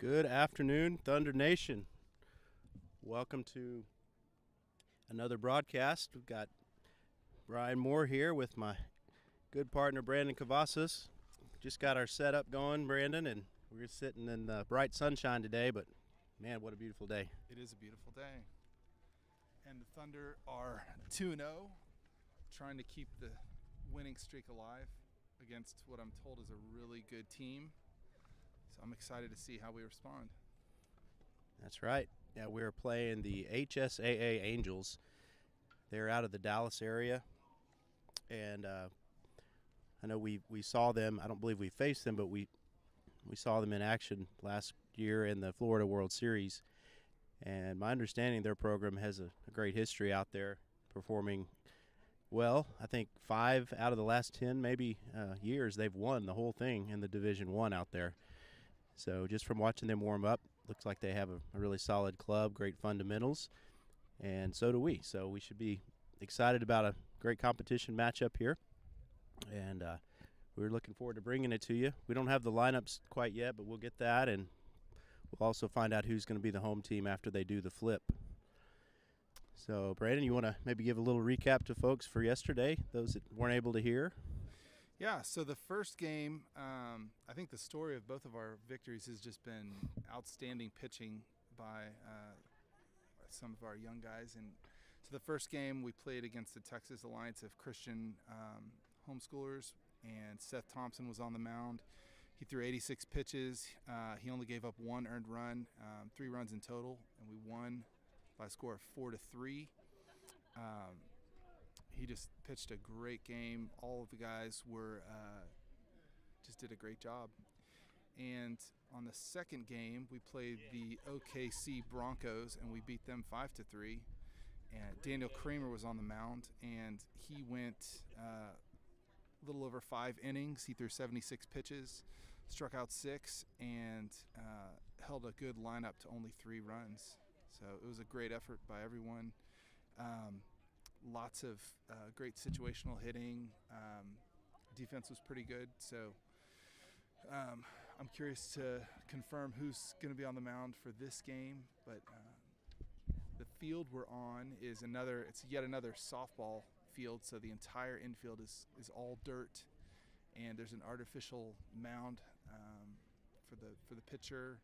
Good afternoon, Thunder Nation. Welcome to another broadcast. We've got Brian Moore here with my good partner, Brandon Cavazos. Just got our setup going, Brandon, and we're sitting in the bright sunshine today, but man, what a beautiful day. It is a beautiful day. And the Thunder are 2-0, trying to keep the winning streak alive against what I'm told is a really good team. So I'm excited to see how we respond. That's right. Yeah, we're playing the HSAA Angels. They're out of the Dallas area, and I know we saw them. I don't believe we faced them, but we saw them in action last year in the Florida World Series. And my understanding, their program has a great history out there, performing well. I think 5 out of the last 10 maybe years they've won the whole thing in the Division I out there. So just from watching them warm up, looks like they have a really solid club, great fundamentals, and so do we. So we should be excited about a great competition matchup here, and we're looking forward to bringing it to you. We don't have the lineups quite yet, but we'll get that, and we'll also find out who's going to be the home team after they do the flip. So, Brandon, you want to maybe give a little recap to folks for yesterday, those that weren't able to hear? Yeah, so the first game, I think the story of both of our victories has just been outstanding pitching by some of our young guys. And so the first game we played against the Texas Alliance of Christian Homeschoolers, and Seth Thompson was on the mound. He threw 86 pitches. He only gave up 1 earned run, 3 runs in total, and we won by a score of 4-3. He just pitched a great game. All of the guys were just did a great job. And on the second game, we played the OKC Broncos, and we beat them 5-3. And Daniel Kramer was on the mound, and he went a little over 5 innings. He threw 76 pitches, struck out 6, and held a good lineup to only 3 runs. So it was a great effort by everyone. Lots of great situational hitting. Defense was pretty good. So I'm curious to confirm who's going to be on the mound for this game. But the field we're on is it's yet another softball field. So the entire infield is all dirt, and there's an artificial mound for the pitcher.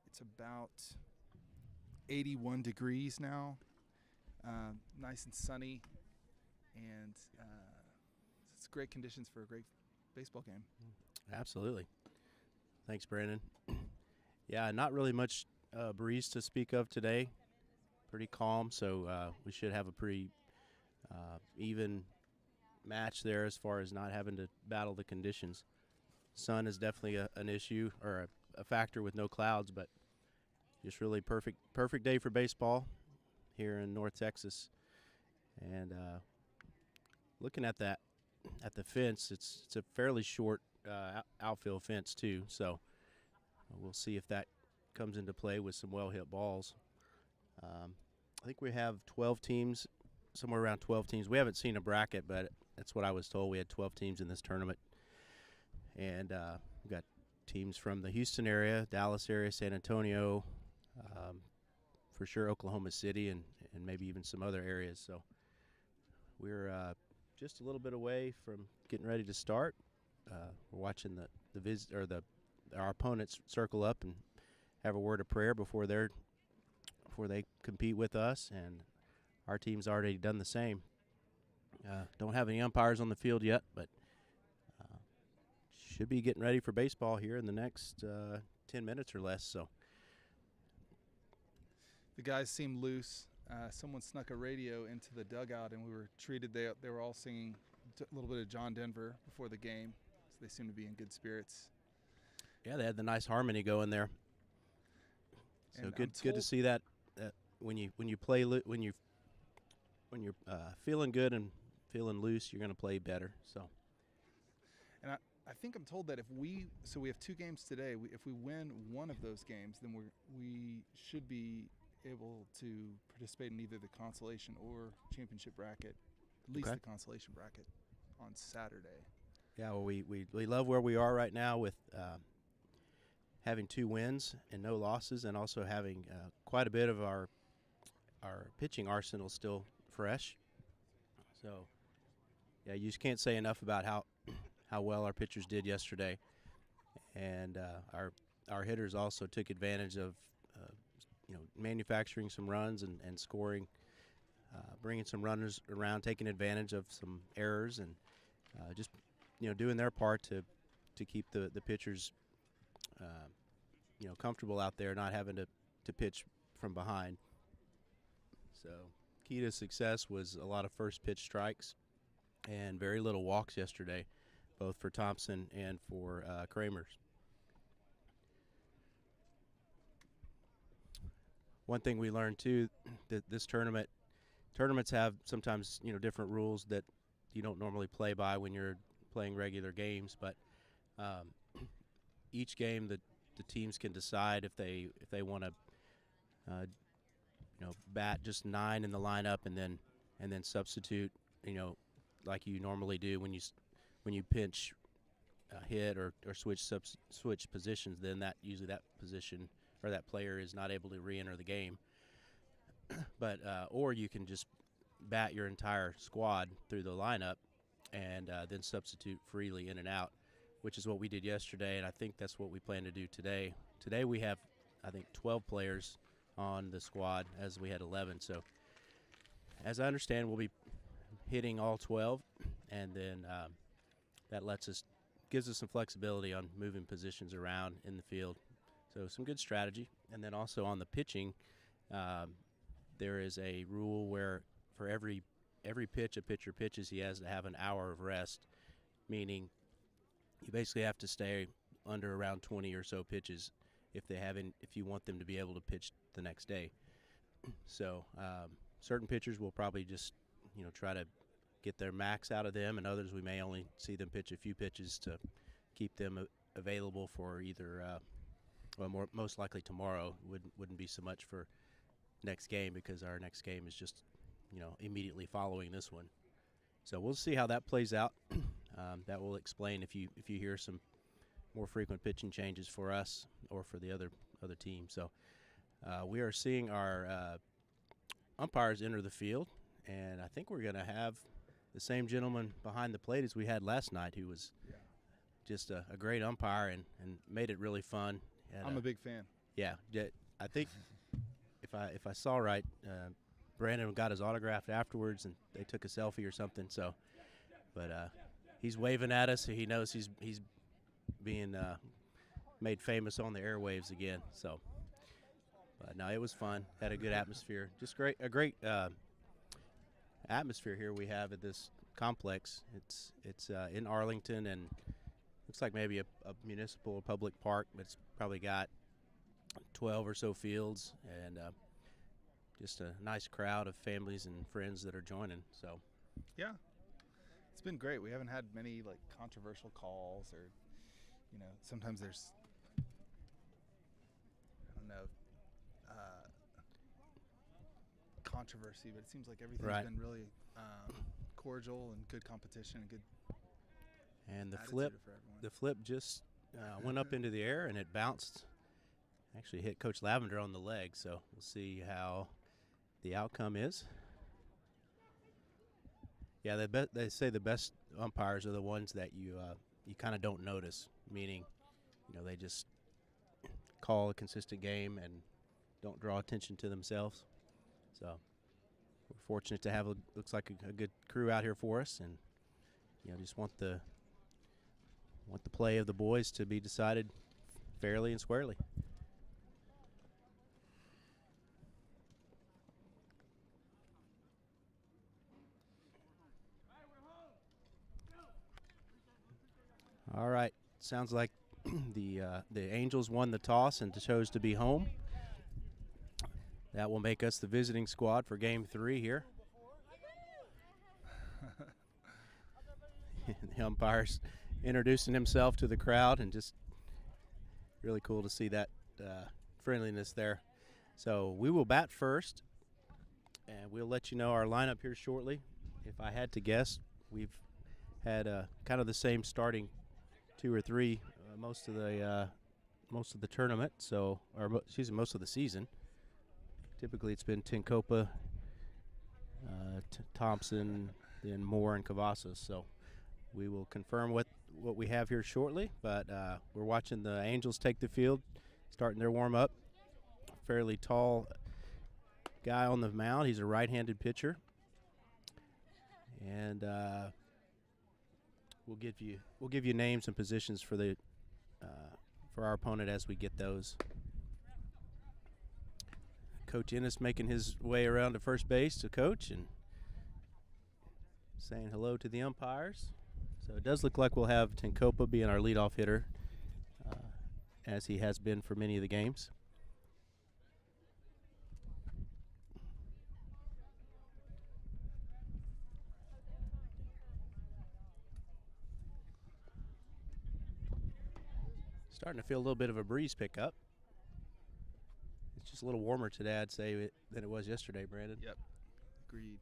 It's about 81 degrees now. Nice and sunny, and it's great conditions for a great baseball game. Absolutely. Thanks, Brandon. Yeah, not really much breeze to speak of today. Pretty calm, so we should have a pretty even match there as far as not having to battle the conditions. Sun is definitely an issue or a factor with no clouds, but just really perfect day for baseball here in North Texas. And looking at the fence, it's a fairly short outfield fence too, so we'll see if that comes into play with some well-hit balls. I think we have 12 teams, somewhere around 12 teams. We haven't seen a bracket, but that's what I was told. We had 12 teams in this tournament, and we've got teams from the Houston area, Dallas area, San Antonio, for sure Oklahoma City, and maybe even some other areas. So we're just a little bit away from getting ready to start. We're watching our opponents circle up and have a word of prayer before they compete with us, and our team's already done the same. Don't have any umpires on the field yet, but should be getting ready for baseball here in the next 10 minutes or less. So the guys seemed loose. Someone snuck a radio into the dugout, and we were treated. They were all singing a little bit of John Denver before the game, so they seemed to be in good spirits. Yeah, they had the nice harmony going there. So And good to see that when you play when you're feeling good and feeling loose, you're going to play better. So. And I think I'm told that we have 2 games today. If we win one of those games, then we should be able to participate in either the consolation or championship bracket, at least the consolation bracket on Saturday. Yeah, well, we love where we are right now with having 2 wins and no losses, and also having quite a bit of our pitching arsenal still fresh. So, yeah, you just can't say enough about how well our pitchers did yesterday, and our hitters also took advantage of manufacturing some runs and scoring, bringing some runners around, taking advantage of some errors, and just doing their part to keep the pitchers comfortable out there, not having to pitch from behind. So key to success was a lot of first pitch strikes and very little walks yesterday, both for Thompson and for Kramer. One thing we learned too, that this tournaments have sometimes different rules that you don't normally play by when you're playing regular games, but each game the teams can decide if they want to bat just 9 in the lineup and then substitute like you normally do when you pinch hit or switch positions. Then usually that position or that player is not able to re-enter the game. But or you can just bat your entire squad through the lineup and then substitute freely in and out, which is what we did yesterday, and I think that's what we plan to do today. Today we have, I think, 12 players on the squad, as we had 11. So as I understand, we'll be hitting all 12, and then that gives us some flexibility on moving positions around in the field. So some good strategy. And then also on the pitching, there is a rule where for every pitch a pitcher pitches, he has to have an hour of rest, meaning you basically have to stay under around 20 or so pitches if you want them to be able to pitch the next day. So certain pitchers will probably just try to get their max out of them, and others we may only see them pitch a few pitches to keep them available for either most likely tomorrow. Wouldn't be so much for next game, because our next game is just immediately following this one. So we'll see how that plays out. That will explain if you hear some more frequent pitching changes for us or for the other team. So we are seeing our umpires enter the field, and I think we're going to have the same gentleman behind the plate as we had last night, who was just a great umpire and made it really fun. I'm a big fan. Yeah, I think if I saw right, Brandon got his autograph afterwards, and they took a selfie or something. So, but he's waving at us, so he knows he's being made famous on the airwaves again. So, but no, it was fun. Had a good atmosphere. Just a great atmosphere here we have at this complex. It's in Arlington, and looks like maybe a municipal or public park, but it's probably got 12 or so fields, and just a nice crowd of families and friends that are joining. So yeah, it's been great. We haven't had many controversial calls, or sometimes there's controversy, but it seems like everything's been really cordial and good competition and good. And the flip just went up into the air, and it bounced. Actually hit Coach Lavender on the leg, so we'll see how the outcome is. Yeah, they say the best umpires are the ones that you kind of don't notice, meaning they just call a consistent game and don't draw attention to themselves. So we're fortunate to have looks like a good crew out here for us, and just want the play of the boys to be decided fairly and squarely. All right, sounds like the Angels won the toss and chose to be home. That will make us the visiting squad for Game 3 here. The umpire's introducing himself to the crowd, and just really cool to see that friendliness there. So we will bat first, and we'll let you know our lineup here shortly. If I had to guess, we've had kind of the same starting 2 or 3 most of the most of the tournament, excuse me, most of the season. Typically, it's been Tinkopa, Thompson, then Moore and Cavazos. So we will confirm what we have here shortly. But we're watching the Angels take the field, starting their warm up. Fairly tall guy on the mound. He's a right-handed pitcher, and we'll give you names and positions for the for our opponent as we get those. Coach Ennis making his way around to first base to coach and saying hello to the umpires. So it does look like we'll have Tinkopa being our leadoff hitter, as he has been for many of the games. Starting to feel a little bit of a breeze pickup. It's just a little warmer today, I'd say, than it was yesterday, Brandon. Yep, agreed.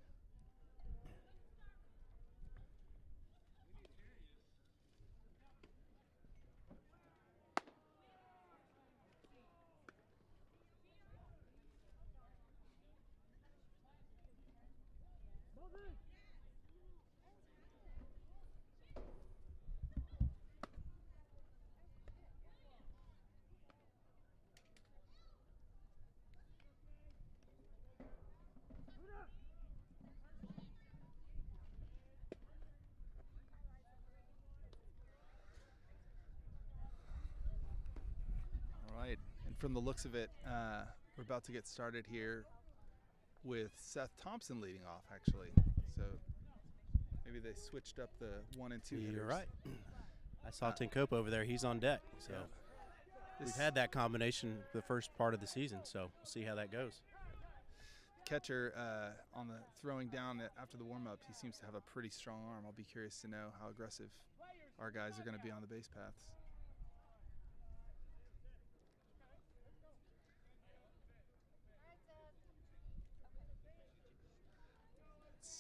And from the looks of it, we're about to get started here with Seth Thompson leading off, actually. So maybe they switched up the 1 and 2 hitters. You're right. I saw Tinkopa over there. He's on deck. So we've had that combination the first part of the season, so we'll see how that goes. Catcher on the throwing down after the warm-up, he seems to have a pretty strong arm. I'll be curious to know how aggressive our guys are going to be on the base paths.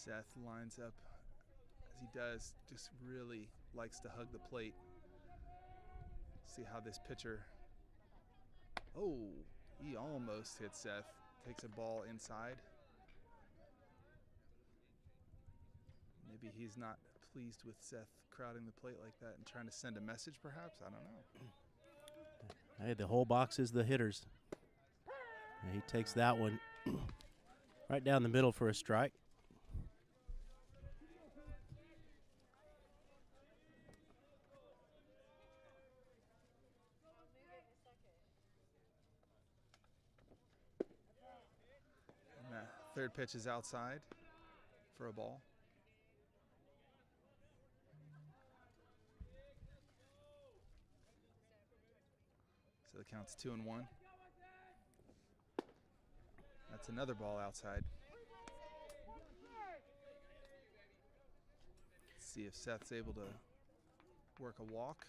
Seth lines up as he does, just really likes to hug the plate. See how this pitcher, oh, he almost hit Seth. Takes a ball inside. Maybe he's not pleased with Seth crowding the plate like that and trying to send a message perhaps, I don't know. Hey, the whole box is the hitters. And he takes that one right down the middle for a strike. Third pitch is outside for a ball. So the count's 2-1. That's another ball outside. Let's see if Seth's able to work a walk.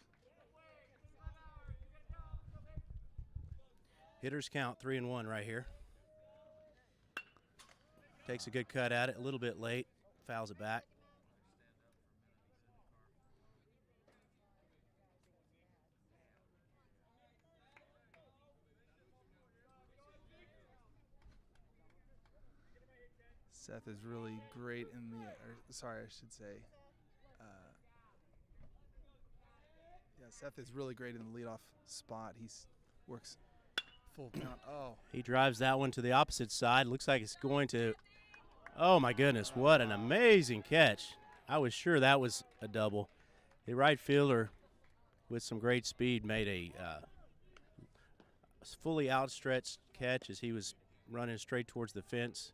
Hitters count 3-1 right here. Takes a good cut at it, a little bit late, fouls it back. Seth is really great in the, I should say. Seth is really great in the leadoff spot. He works full count. Oh. He drives that one to the opposite side. Looks like it's going to, oh my goodness, what an amazing catch. I was sure that was a double. The right fielder with some great speed made a fully outstretched catch as he was running straight towards the fence.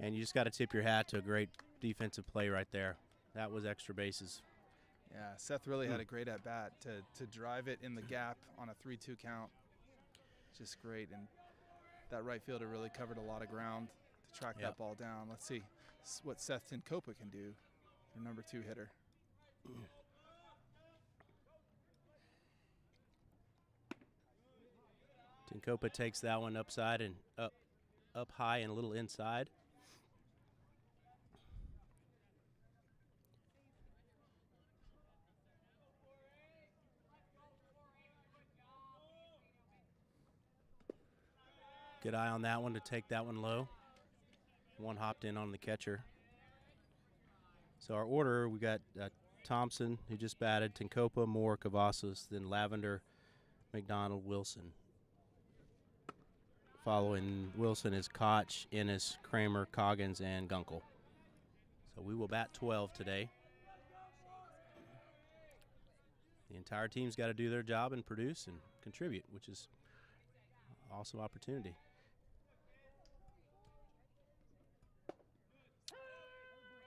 And you just got to tip your hat to a great defensive play right there. That was extra bases. Yeah, Seth really had a great at-bat to drive it in the gap on a 3-2 count. Just great, and that right fielder really covered a lot of ground to track that ball down. Let's see what Seth Tinkopa can do, their number 2 hitter. Tinkopa takes that one upside and up high and a little inside. Good eye on that one to take that one low. One hopped in on the catcher. So our order, we got Thompson, who just batted, Tinkopa, Moore, Cavazos, then Lavender, McDonald, Wilson. Following Wilson is Koch, Ennis, Kramer, Coggins, and Gunkel. So we will bat 12 today. The entire team's got to do their job and produce and contribute, which is an awesome opportunity.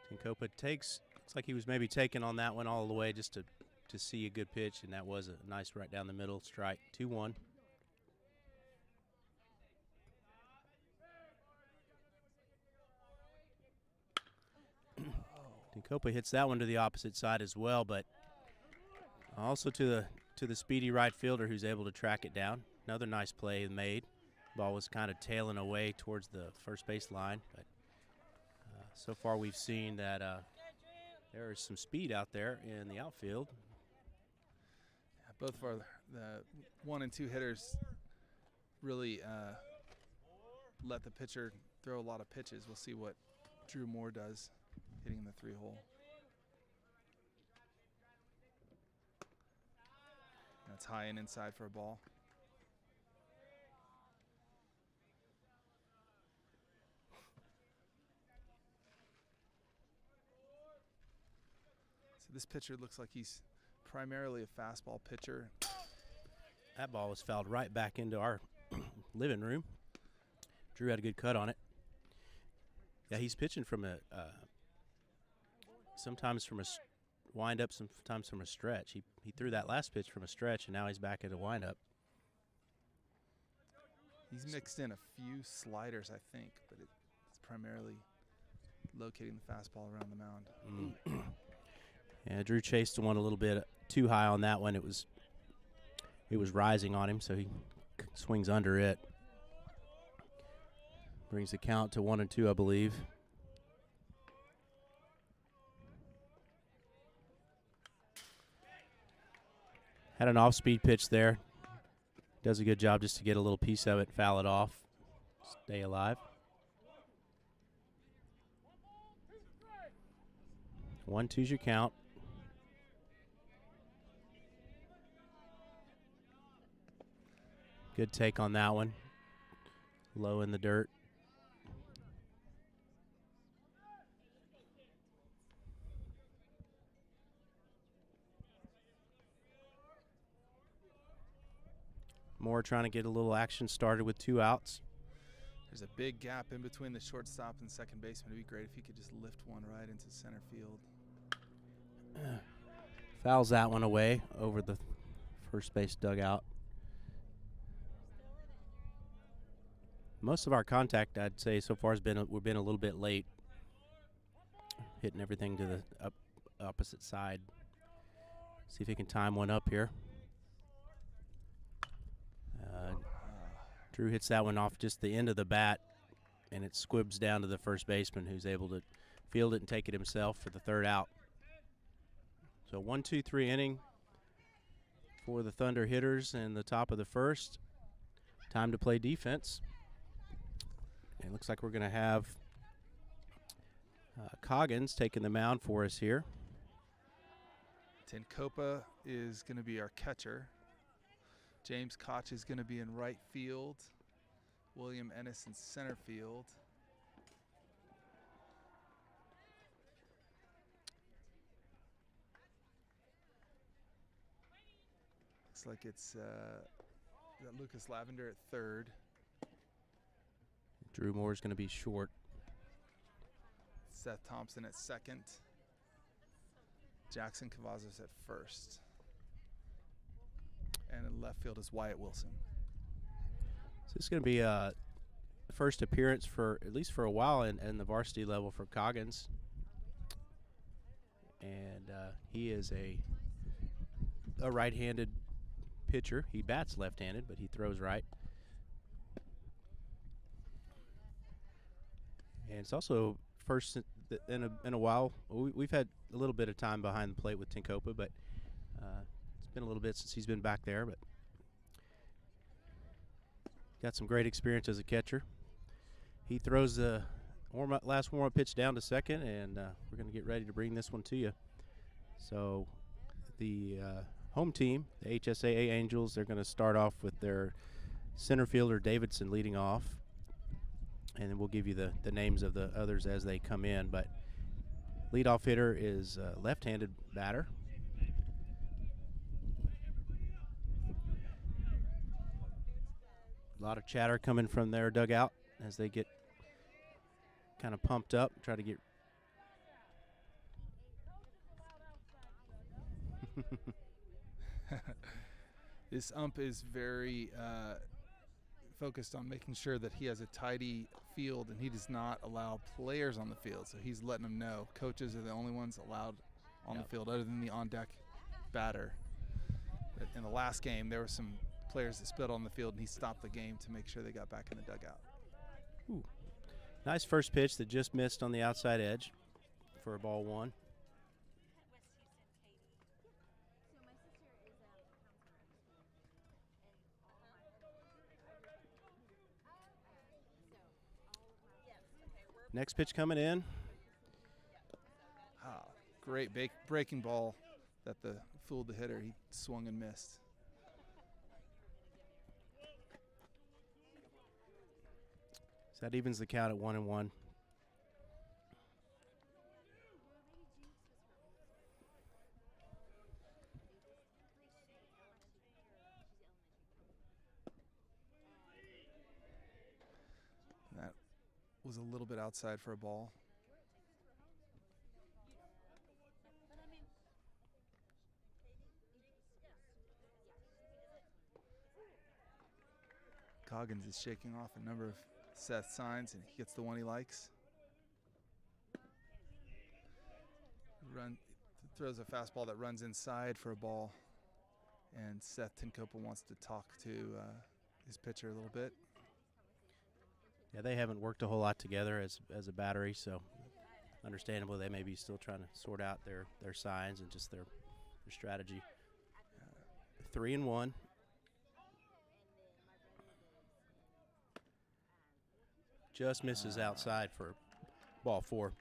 Tinkopa takes, looks like he was maybe taking on that one all the way just to see a good pitch, and that was a nice right down the middle strike. 2-1. Tinkopa hits that one to the opposite side as well, but also to the speedy right fielder who's able to track it down. Another nice play made. Ball was kind of tailing away towards the first base line, but so far we've seen that there is some speed out there in the outfield. Yeah, both of the 1 and 2 hitters really let the pitcher throw a lot of pitches. We'll see what Drew Moore does hitting the 3-hole. That's high and inside for a ball. So this pitcher looks like he's primarily a fastball pitcher. That ball was fouled right back into our living room. Drew had a good cut on it. Yeah, he's pitching from a sometimes from a wind-up, sometimes from a stretch. He threw that last pitch from a stretch, and now he's back at a wind-up. He's mixed in a few sliders, I think, but it's primarily locating the fastball around the mound. Yeah, Drew chased one a little bit too high on that one. It was rising on him, so he swings under it. Brings the count to 1-2, I believe. Had an off-speed pitch there. Does a good job just to get a little piece of it, foul it off, stay alive. 1-2's your count. Good take on that one. Low in the dirt. Moore trying to get a little action started with 2 outs. There's a big gap in between the shortstop and second baseman. It'd be great if he could just lift one right into center field. Fouls that one away over the first base dugout. Most of our contact, I'd say, so far has been we've been a little bit late, hitting everything to the opposite side. See if he can time one up here. Drew hits that one off just the end of the bat, and it squibs down to the first baseman, who's able to field it and take it himself for the 3rd out. So 1-2-3 inning for the Thunder hitters in the top of the 1st. Time to play defense. It looks like we're going to have Coggins taking the mound for us here. Tinkopa is going to be our catcher. James Koch is going to be in right field. William Ennis in center field. Looks like it's got Lucas Lavender at 3rd. Drew Moore is going to be short. Seth Thompson at 2nd. Jackson Cavazos at 1st. And in left field is Wyatt Wilson. So this is going to be the first appearance for, at least for a while, in the varsity level for Coggins. And he is a right-handed pitcher. He bats left-handed, but he throws right. And it's also first in a while. We've had a little bit of time behind the plate with Tinkopa, but it's been a little bit since he's been back there. But got some great experience as a catcher. He throws the last warm-up pitch down to second, and we're going to get ready to bring this one to you. So the home team, the HSAA Angels, they're going to start off with their center fielder Davidson leading off, and then we'll give you the names of the others as they come in. But leadoff hitter is a left-handed batter. A lot of chatter coming from their dugout as they get kind of pumped up, try to get This ump is very focused on making sure that he has a tidy field, and he does not allow players on the field. So he's letting them know coaches are the only ones allowed on the field other than the on-deck batter. But in the last game, there were some players that spilled on the field, and he stopped the game to make sure they got back in the dugout. Ooh. Nice first pitch that just missed on the outside edge for a ball one. Next pitch coming in. Great breaking ball that fooled the hitter. He swung and missed. So that evens the count at 1-1. That was a little bit outside for a ball. Coggins is shaking off a number of Seth signs, and he gets the one he likes. Throws a fastball that runs inside for a ball, and Seth Tinkopa wants to talk to his pitcher a little bit. Yeah, they haven't worked a whole lot together as a battery, so understandably they may be still trying to sort out their signs and just their strategy. 3-1. Just misses outside for ball 4.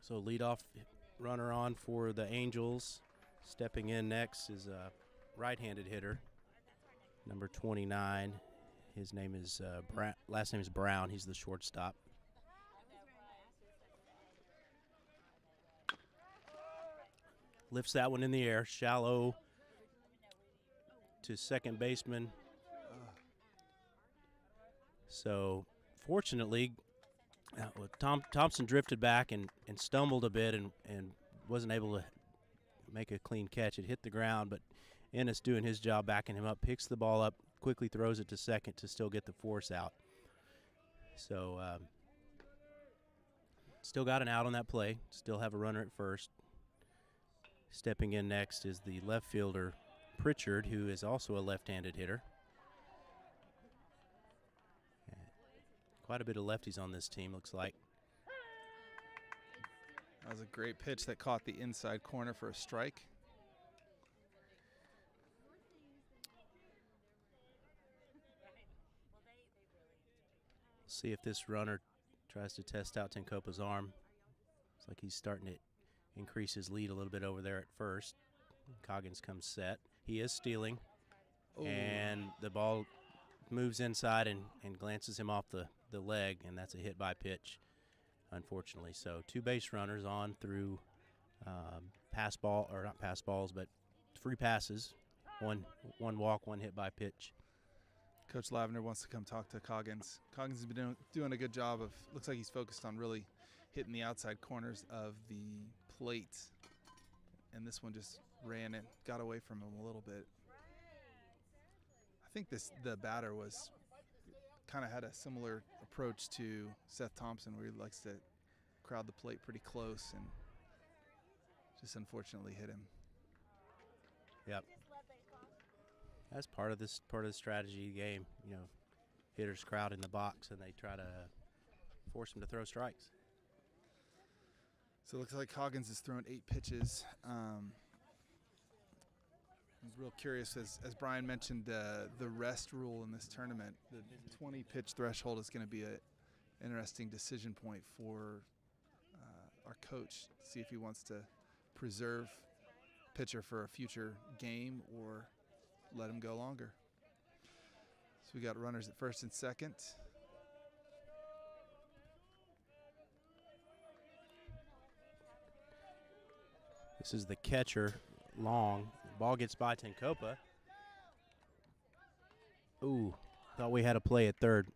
So leadoff runner on for the Angels. Stepping in next is a right-handed hitter, number 29. His name is last name is Brown. He's the shortstop. Lifts that one in the air, shallow to second baseman. So fortunately, Thompson drifted back and stumbled a bit and wasn't able to make a clean catch. It hit the ground, but Ennis doing his job backing him up, picks the ball up, quickly throws it to second to still get the force out. So still got an out on that play, still have a runner at first. Stepping in next is the left fielder, Pritchard, who is also a left-handed hitter. Quite a bit of lefties on this team, looks like. That was a great pitch that caught the inside corner for a strike. See if this runner tries to test out Tinkopa's arm. Looks like he's starting to increase his lead a little bit over there at first. Coggins comes set. He is stealing. Ooh. And the ball moves inside and glances him off the leg, and that's a hit by pitch, unfortunately. So 2 base runners on through pass ball, or not pass balls, but 3 passes. One walk, 1 hit by pitch. Coach Lavender wants to come talk to Coggins. Coggins has been doing a good job of, looks like he's focused on really hitting the outside corners of the plate. And this one just ran it, got away from him a little bit. I think the batter was kind of had a similar approach to Seth Thompson, where he likes to crowd the plate pretty close and just unfortunately hit him. Yep. That's part of the strategy game. You know, hitters crowd in the box and they try to force him to throw strikes. So it looks like Coggins has thrown 8 pitches. real curious, as Brian mentioned, the rest rule in this tournament. The 20 pitch threshold is going to be an interesting decision point for our coach, see if he wants to preserve pitcher for a future game or let him go longer. So we got runners at first and second. This is the catcher, Long. Ball gets by Tencopa. Ooh, thought we had a play at third.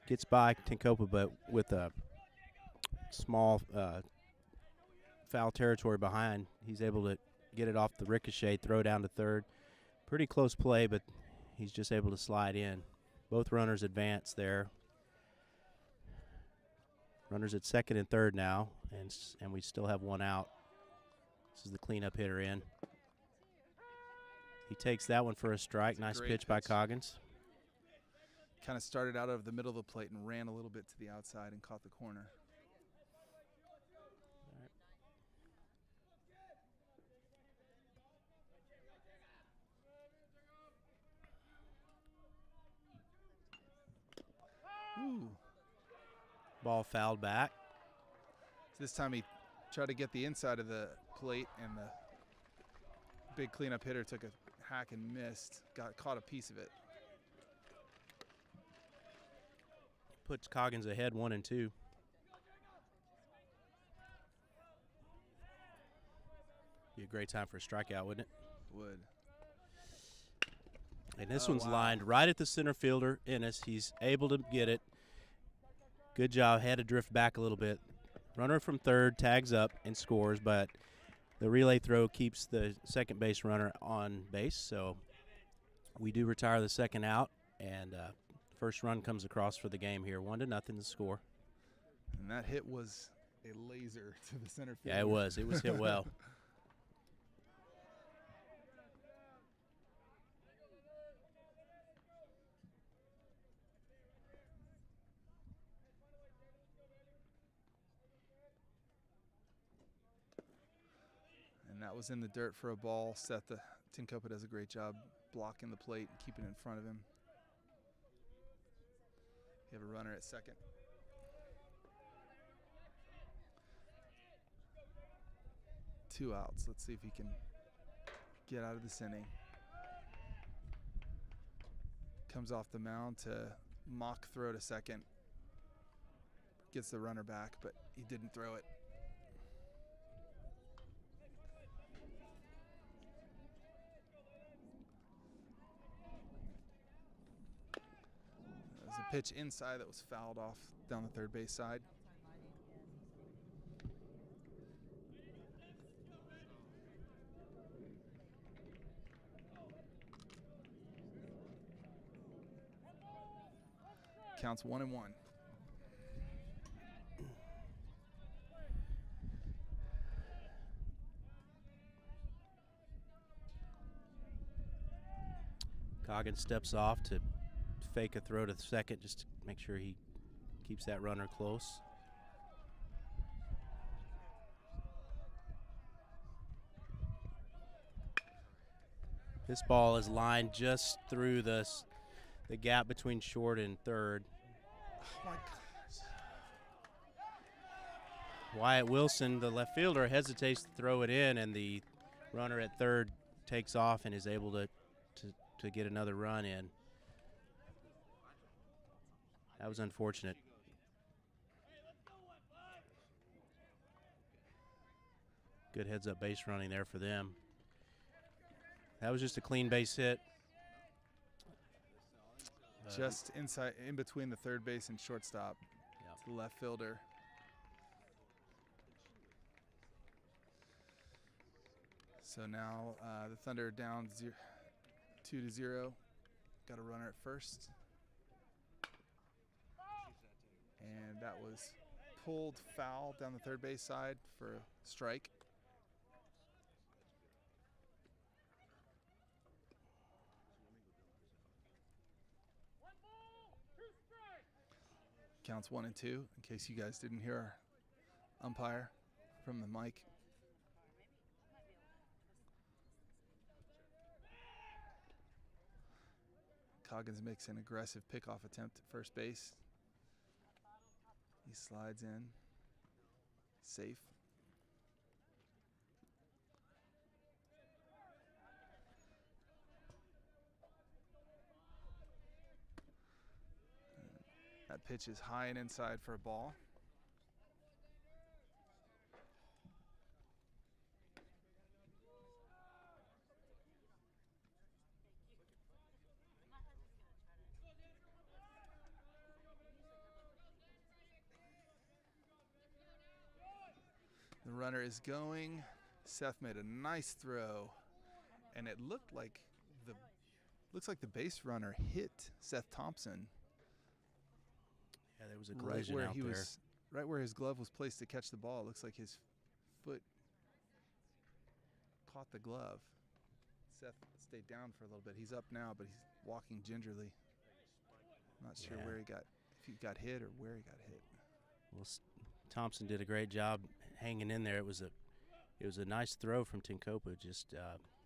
Gets by Tencopa, but with a small foul territory behind, he's able to get it off the ricochet, throw down to third. Pretty close play, but he's just able to slide in. Both runners advance there. Runners at second and third now, and we still have one out. This is the cleanup hitter in. He takes that one for a strike. Nice pitch by Coggins. Kind of started out of the middle of the plate and ran a little bit to the outside and caught the corner. Ooh. Ball fouled back. This time he tried to get the inside of the plate, and the big cleanup hitter took a hack and missed. Caught a piece of it. Puts Coggins ahead 1-2. Be a great time for a strikeout, wouldn't it? Would. And this one's lined right at the center fielder, Ennis. He's able to get it. Good job. Had to drift back a little bit. Runner from third tags up and scores, but the relay throw keeps the second base runner on base. So we do retire the second out, and first run comes across for the game here. 1-0 the score. And that hit was a laser to the center field. Yeah, it was. It was hit well. And that was in the dirt for a ball. Seth Tencopa does a great job blocking the plate and keeping it in front of him. You have a runner at second. Two outs. Let's see if he can get out of this inning. Comes off the mound to mock throw to second. Gets the runner back, but he didn't throw it. There's a pitch inside that was fouled off down the third base side. Counts 1-1. Coggins steps off to fake a throw to second just to make sure he keeps that runner close. This ball is lined just through the gap between short and third. Oh my gosh. Wyatt Wilson, the left fielder, hesitates to throw it in, and the runner at third takes off and is able to get another run in. That was unfortunate. Good heads-up base running there for them. That was just a clean base hit. Just inside, in between the third base and shortstop. Yep. To the left fielder. So now the Thunder down 2-0. Got a runner at first. And that was pulled foul down the third base side for a strike. Counts 1-2, in case you guys didn't hear our umpire from the mic. Coggins makes an aggressive pickoff attempt at first base. He slides in. Safe. That pitch is high and inside for a ball. The runner is going. Seth made a nice throw, and it looks like the base runner hit Seth Thompson. Yeah, there was a collision out there. Right where his glove was placed to catch the ball. It looks like his foot caught the glove. Seth stayed down for a little bit. He's up now, but he's walking gingerly. Not sure where he got, if he got hit or where he got hit. Well, Thompson did a great job hanging in there. It was a nice throw from Tinkopa. Just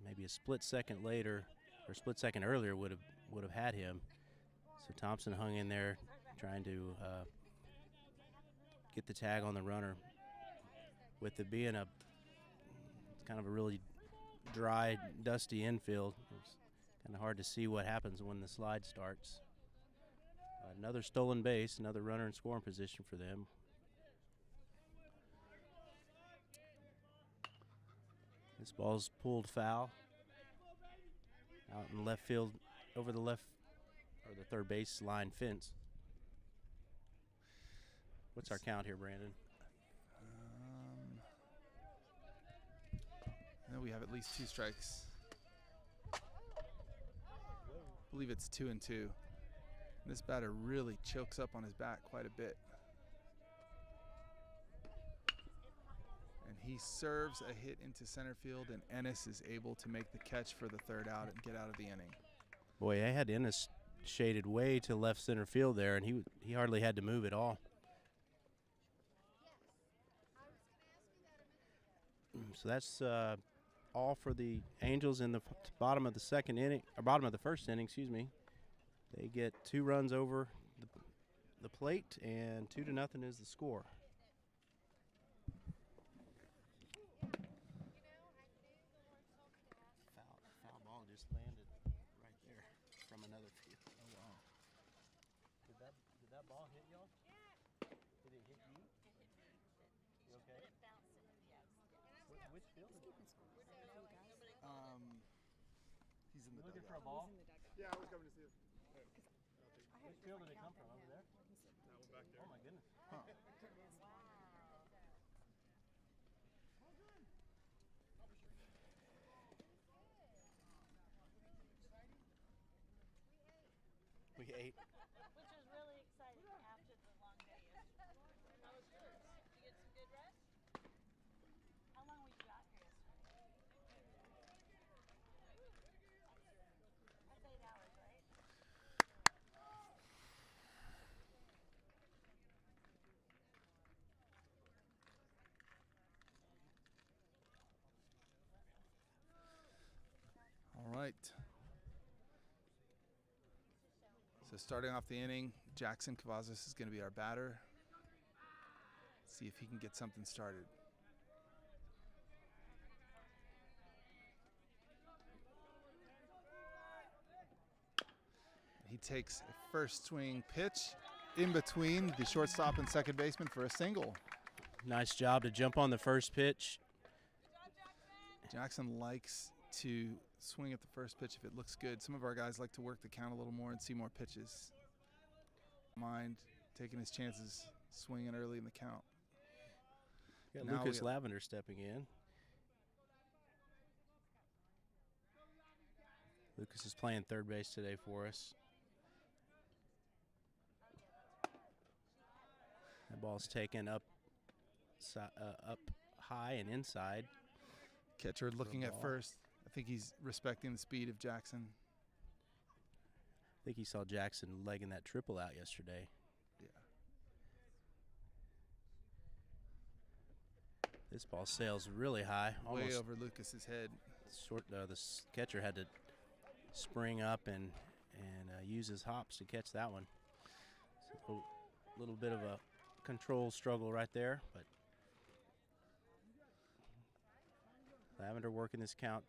maybe a split second later or split second earlier would have had him. So Thompson hung in there, trying to get the tag on the runner. With it being kind of a really dry, dusty infield, it's kind of hard to see what happens when the slide starts. Another stolen base, another runner in scoring position for them. This ball's pulled foul out in left field over the left or the third base line fence. What's our count here, Brandon? I know we have at least 2 strikes. I believe it's 2-2. And this batter really chokes up on his bat quite a bit. And he serves a hit into center field, and Ennis is able to make the catch for the third out and get out of the inning. Boy, I had Ennis shaded way to left center field there, and he hardly had to move at all. So that's all for the Angels in the bottom of the second inning, or bottom of the first inning, excuse me. They get 2 runs over the plate, and 2-0 is the score. Foul ball just landed right there from another field. Oh, wow. Did that ball hit y'all? Did it hit you? You okay? Which field? He's in the Looking dugout. for a ball? Yeah, I was coming to see it. Which field did it come from? Over there? That one back there. Oh my goodness. Huh. We ate. Which was really exciting after the long day yesterday. How was yours? Did you get some good rest? How long were you out here yesterday? That's 8 hours, right? All right. So starting off the inning, Jackson Cavazos is going to be our batter. See if he can get something started. He takes a first swing pitch in between the shortstop and second baseman for a single. Nice job to jump on the first pitch. Jackson likes to swing at the first pitch if it looks good. Some of our guys like to work the count a little more and see more pitches. Mind taking his chances, swinging early in the count. Got Now Lucas Lavender stepping in. Lucas is playing third base today for us. That ball's taken up high and inside. Catcher looking at ball. first. I think he's respecting the speed of Jackson. I think he saw Jackson legging that triple out yesterday. Yeah. This ball sails really high, Way almost over Lucas's head. short. The catcher had to spring up and use his hops to catch that one. So a little bit of a control struggle right there, but Lavender working this count.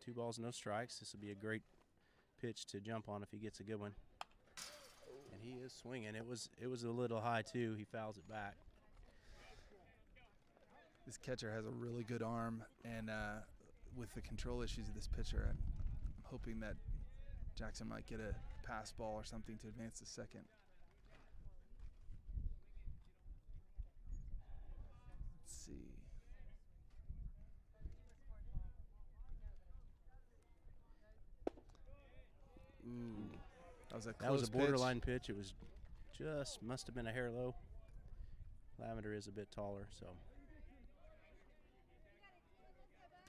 2 balls, no strikes. This will be a great pitch to jump on if he gets a good one. And he is swinging. It was a little high too. He fouls it back. This catcher has a really good arm, and with the control issues of this pitcher, I'm hoping that Jackson might get a pass ball or something to advance to second. Let's see. Ooh, that was a borderline pitch. It was just must have been a hair low. Lavender is a bit taller, so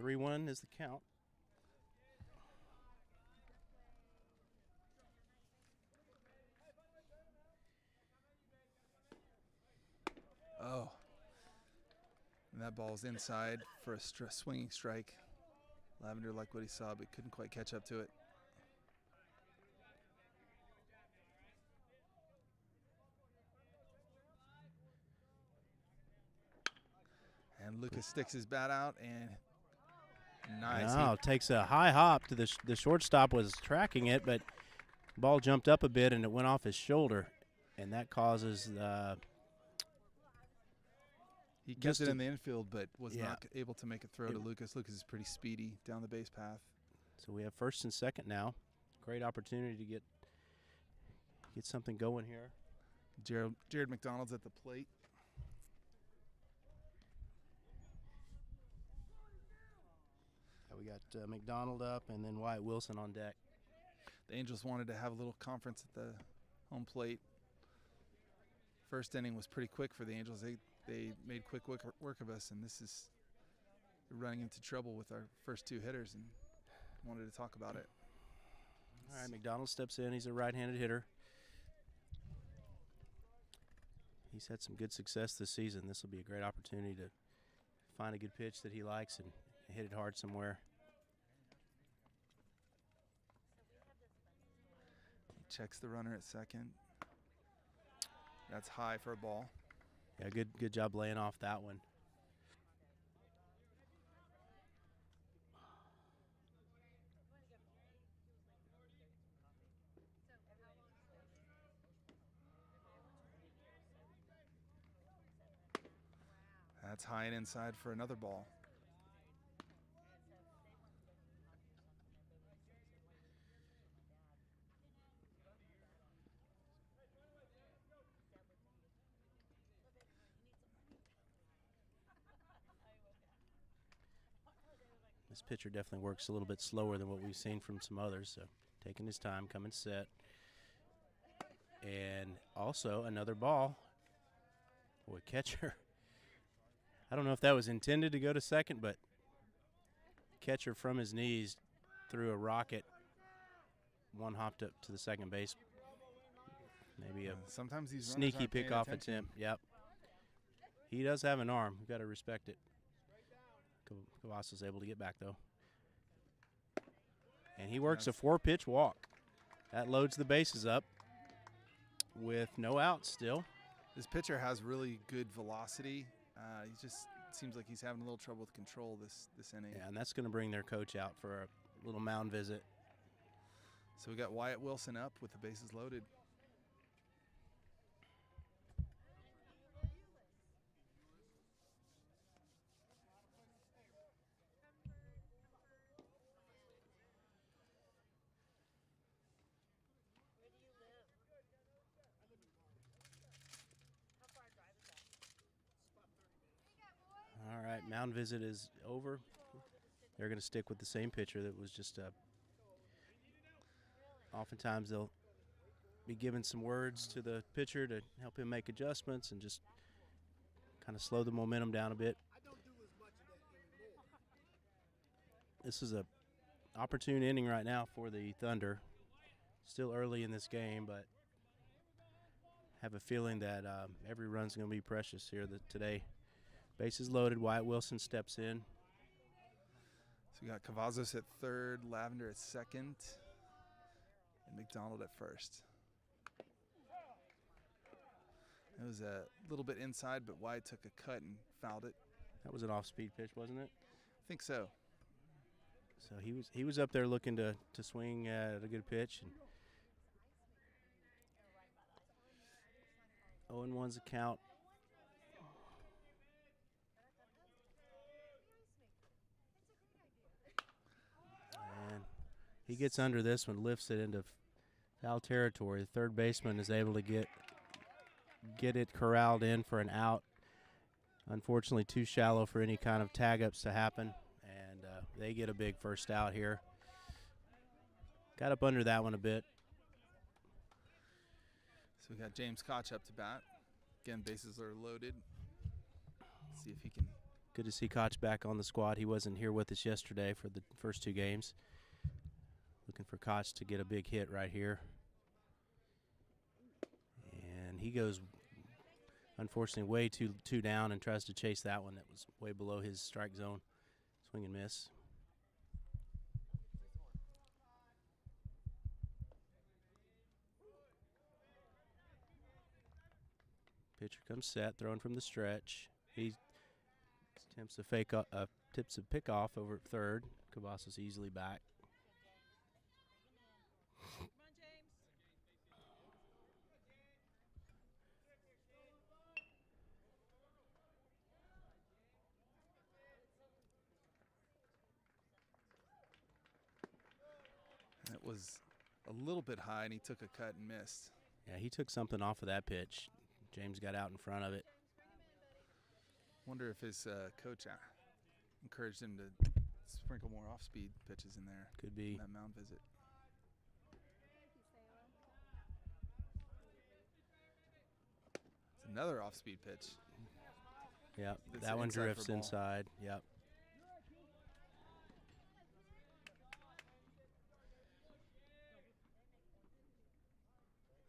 3-1 is the count. Oh, and that ball's inside for a swinging strike. Lavender liked what he saw, but couldn't quite catch up to it. And Lucas sticks his bat out, and nice. Wow, takes a high hop to the shortstop was tracking it, but ball jumped up a bit and it went off his shoulder, and that causes he kept it in the infield, but was not able to make a throw to Lucas. Lucas is pretty speedy down the base path. So we have first and second now. Great opportunity to get something going here. Jared McDonald's at the plate. We got McDonald up and then Wyatt Wilson on deck. The Angels wanted to have a little conference at the home plate. First inning was pretty quick for the Angels. They made quick work of us, and this is running into trouble with our first 2 hitters, and wanted to talk about it. All right, McDonald steps in. He's a right-handed hitter. He's had some good success this season. This will be a great opportunity to find a good pitch that he likes and hit it hard somewhere. He checks the runner at second. That's high for a ball. Yeah, good job laying off that one. That's high and inside for another ball. This pitcher definitely works a little bit slower than what we've seen from some others, so taking his time, coming set. And also another ball. Boy, catcher. I don't know if that was intended to go to second, but catcher from his knees threw a rocket. One hopped up to the second base. Maybe a sometimes these sneaky pickoff attempt. Yep. He does have an arm. We've got to respect it. Cavazos able to get back, though. And he works a 4-pitch walk. That loads the bases up with no outs still. This pitcher has really good velocity. He just seems like he's having a little trouble with control this inning. Yeah, and that's going to bring their coach out for a little mound visit. So we got Wyatt Wilson up with the bases loaded. All right, mound visit is over. They're going to stick with the same pitcher that was just oftentimes they'll be giving some words to the pitcher to help him make adjustments and just kind of slow the momentum down a bit. This is a opportune inning right now for the Thunder. Still early in this game, but have a feeling that every run's going to be precious here today. Bases loaded. Wyatt Wilson steps in. So we got Cavazos at third, Lavender at second. and McDonald at first. It was a little bit inside, but Wyatt took a cut and fouled it. That was an off-speed pitch, wasn't it? I think so. So he was up there looking to swing at a good pitch. And 0-1's the count. And he gets under this one, lifts it into foul territory. The third baseman is able to get it corralled in for an out. Unfortunately, too shallow for any kind of tag-ups to happen, and they get a big first out here. Got up under that one a bit. So we got James Koch up to bat. Again, bases are loaded. Let's see if he can. Good to see Koch back on the squad. He wasn't here with us yesterday for the first two games. Looking for Koch to get a big hit right here. And he goes, unfortunately, way too down and tries to chase that one that was way below his strike zone. Swing and miss. Pitcher comes set, throwing from the stretch. He attempts a tips a pick off over at third. Cavazos easily back. Come on, James. That was a little bit high, and he took a cut and missed. Yeah, he took something off of that pitch. James got out in front of it. Wonder if his coach encouraged him to sprinkle more off-speed pitches in there. Could be. In that mound visit. It's another off-speed pitch. Yep, It's that one inside for drifts ball. inside. Yep.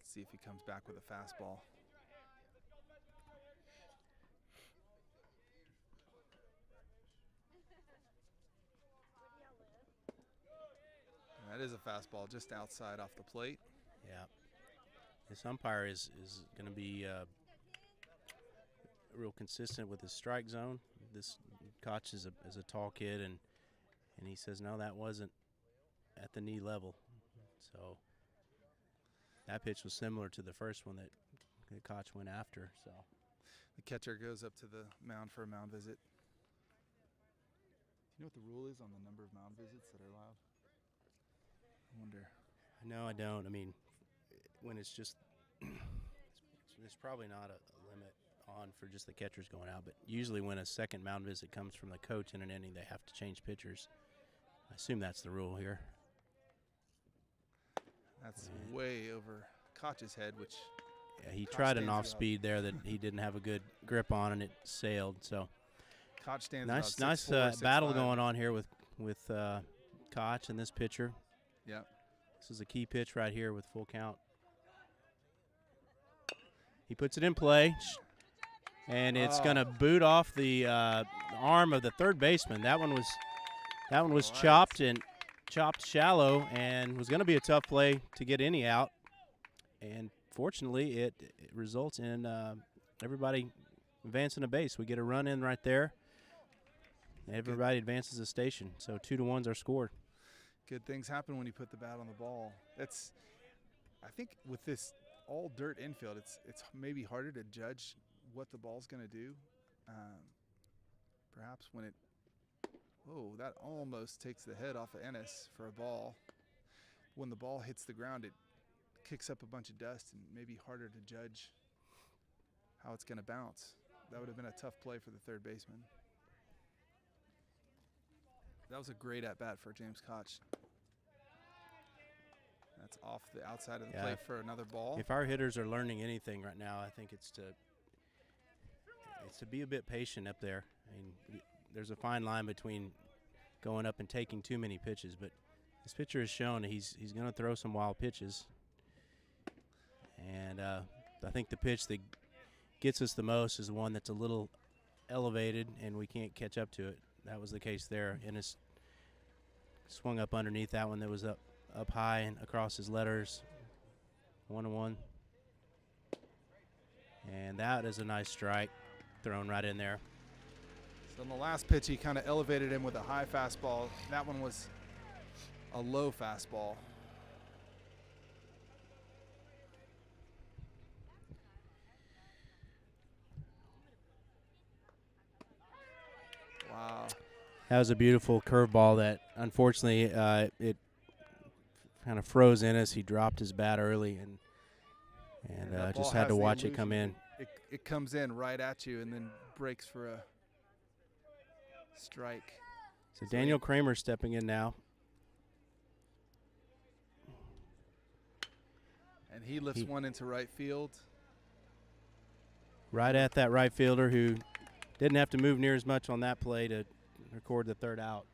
Let's see if he comes back with a fastball. And that is a fastball just outside off the plate. Yeah. This umpire is going to be real consistent with his strike zone. This Koch is a tall kid, and he says, no, that wasn't at the knee level. So that pitch was similar to the first one that Koch went after. So The catcher goes up to the mound for a mound visit. Do you know what the rule is on the number of mound visits that are allowed? I wonder. no, I don't. I mean, when it's just there's probably not a limit on for just the catchers going out, but usually when a second mound visit comes from the coach in an inning, they have to change pitchers. I assume that's the rule here. That's way over Koch's head, which Yeah, he Koch tried an stands off speed there that he didn't have a good grip on, and it sailed. So Koch stands nice about 6'4", battle 6'5". going on here with Koch and this pitcher. Yep. This is a key pitch right here with full count. He puts it in play, and it's going to boot off the arm of the third baseman. That one was chopped shallow, and was going to be a tough play to get any out. And fortunately, it results in everybody advancing a base. We get a run in right there. Everybody advances a station. So 2-1's our score. Good things happen when you put the bat on the ball. I think with this all dirt infield, it's maybe harder to judge what the ball's going to do. Perhaps when that almost takes the head off of Ennis for a ball. When the ball hits the ground, it kicks up a bunch of dust and maybe harder to judge how it's going to bounce. That would have been a tough play for the third baseman. That was a great at-bat for James Koch. That's off the outside of the plate for another ball. If our hitters are learning anything right now, I think it's to be a bit patient up there. I mean, there's a fine line between going up and taking too many pitches, but this pitcher has shown he's going to throw some wild pitches. And I think the pitch that gets us the most is the one that's a little elevated and we can't catch up to it. That was the case there. Ennis swung up underneath that one that was up up high and across his letters. 1-1. And that is a nice strike thrown right in there. So in the last pitch, he kind of elevated him with a high fastball. That one was a low fastball. Wow. That was a beautiful curveball that, unfortunately, it kind of froze in us. He dropped his bat early and that just ball had to has the watch it come in. illusion. It comes in right at you and then breaks for a strike. So Daniel Kramer stepping in now. And he lifts one into right field. Right at that right fielder who didn't have to move near as much on that play to record the third out.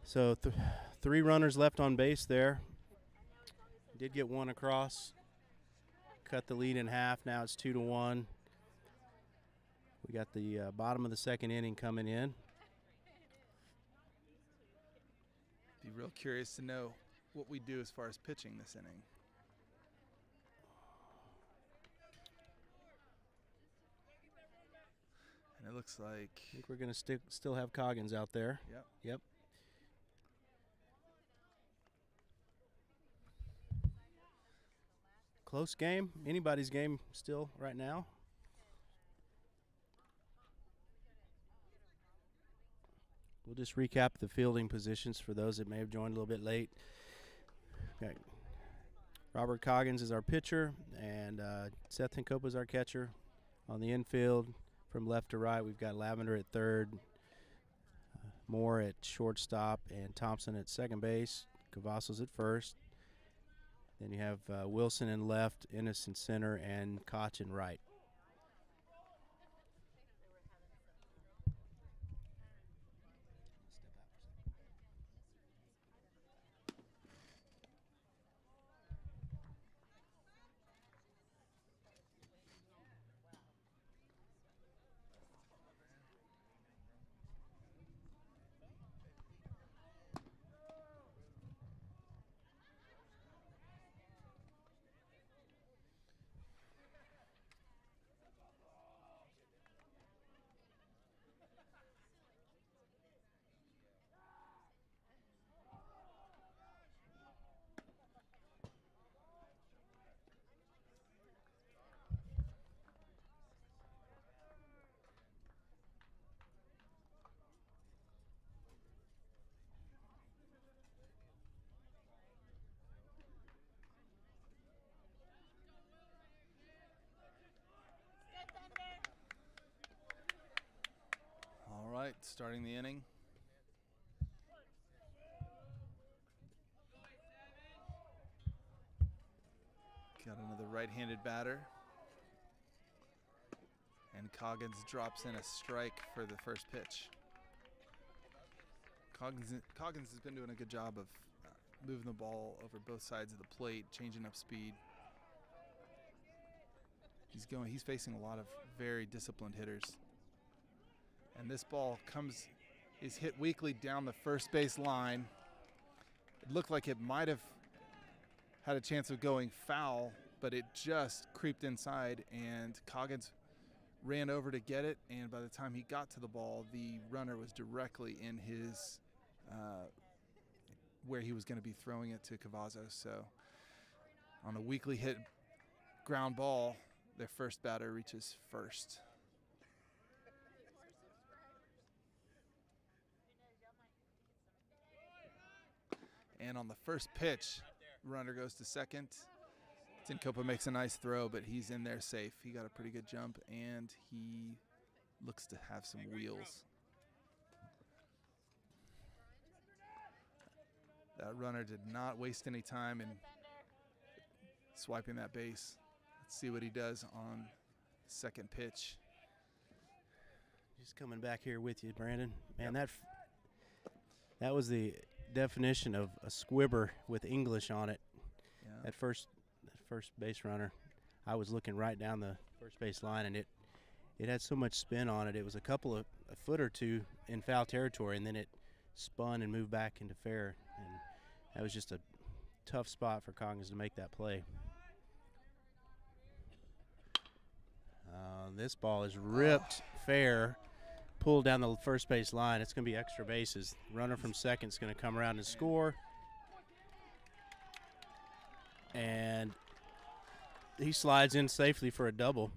So 3 runners left on base there. Did get one across. Cut the lead in half. Now it's 2-1. We got the bottom of the second inning coming in. Be real curious to know what we do as far as pitching this inning. And it looks like I think we're going to still have Coggins out there. Yep. Close game. Anybody's game still right now. We'll just recap the fielding positions for those that may have joined a little bit late. Okay. Robert Coggins is our pitcher, and Seth Thompson is our catcher. On the infield, from left to right, we've got Lavender at third, Moore at shortstop, and Thompson at second base. Cavazos at first. Then you have Wilson in left, Ennis in center, and Koch in right. all right, starting the inning. Got another right-handed batter. And Coggins drops in a strike for the first pitch. Coggins has been doing a good job of moving the ball over both sides of the plate, changing up speed. He's facing a lot of very disciplined hitters. And this ball is hit weakly down the first base line. It looked like it might have had a chance of going foul, but it just creeped inside, and Coggins ran over to get it, and by the time he got to the ball, the runner was directly in his where he was going to be throwing it to Cavazos. So on a weakly hit ground ball, their first batter reaches first. And on the first pitch, runner goes to second. Tinkopa makes a nice throw, but he's in there safe. He got a pretty good jump, and he looks to have some wheels. That runner did not waste any time in swiping that base. Let's see what he does on second pitch. Just coming back here with you, Brandon. Man, that was the definition of a squibber with English on it. Yeah. That first base runner, I was looking right down the first base line, and it had so much spin on it. It was a foot or two in foul territory, and then it spun and moved back into fair. And That was just a tough spot for Coggins to make that play. This ball is ripped fair, pulled down the first base line. It's going to be extra bases. Runner from second is going to come around and score. And he slides in safely for a double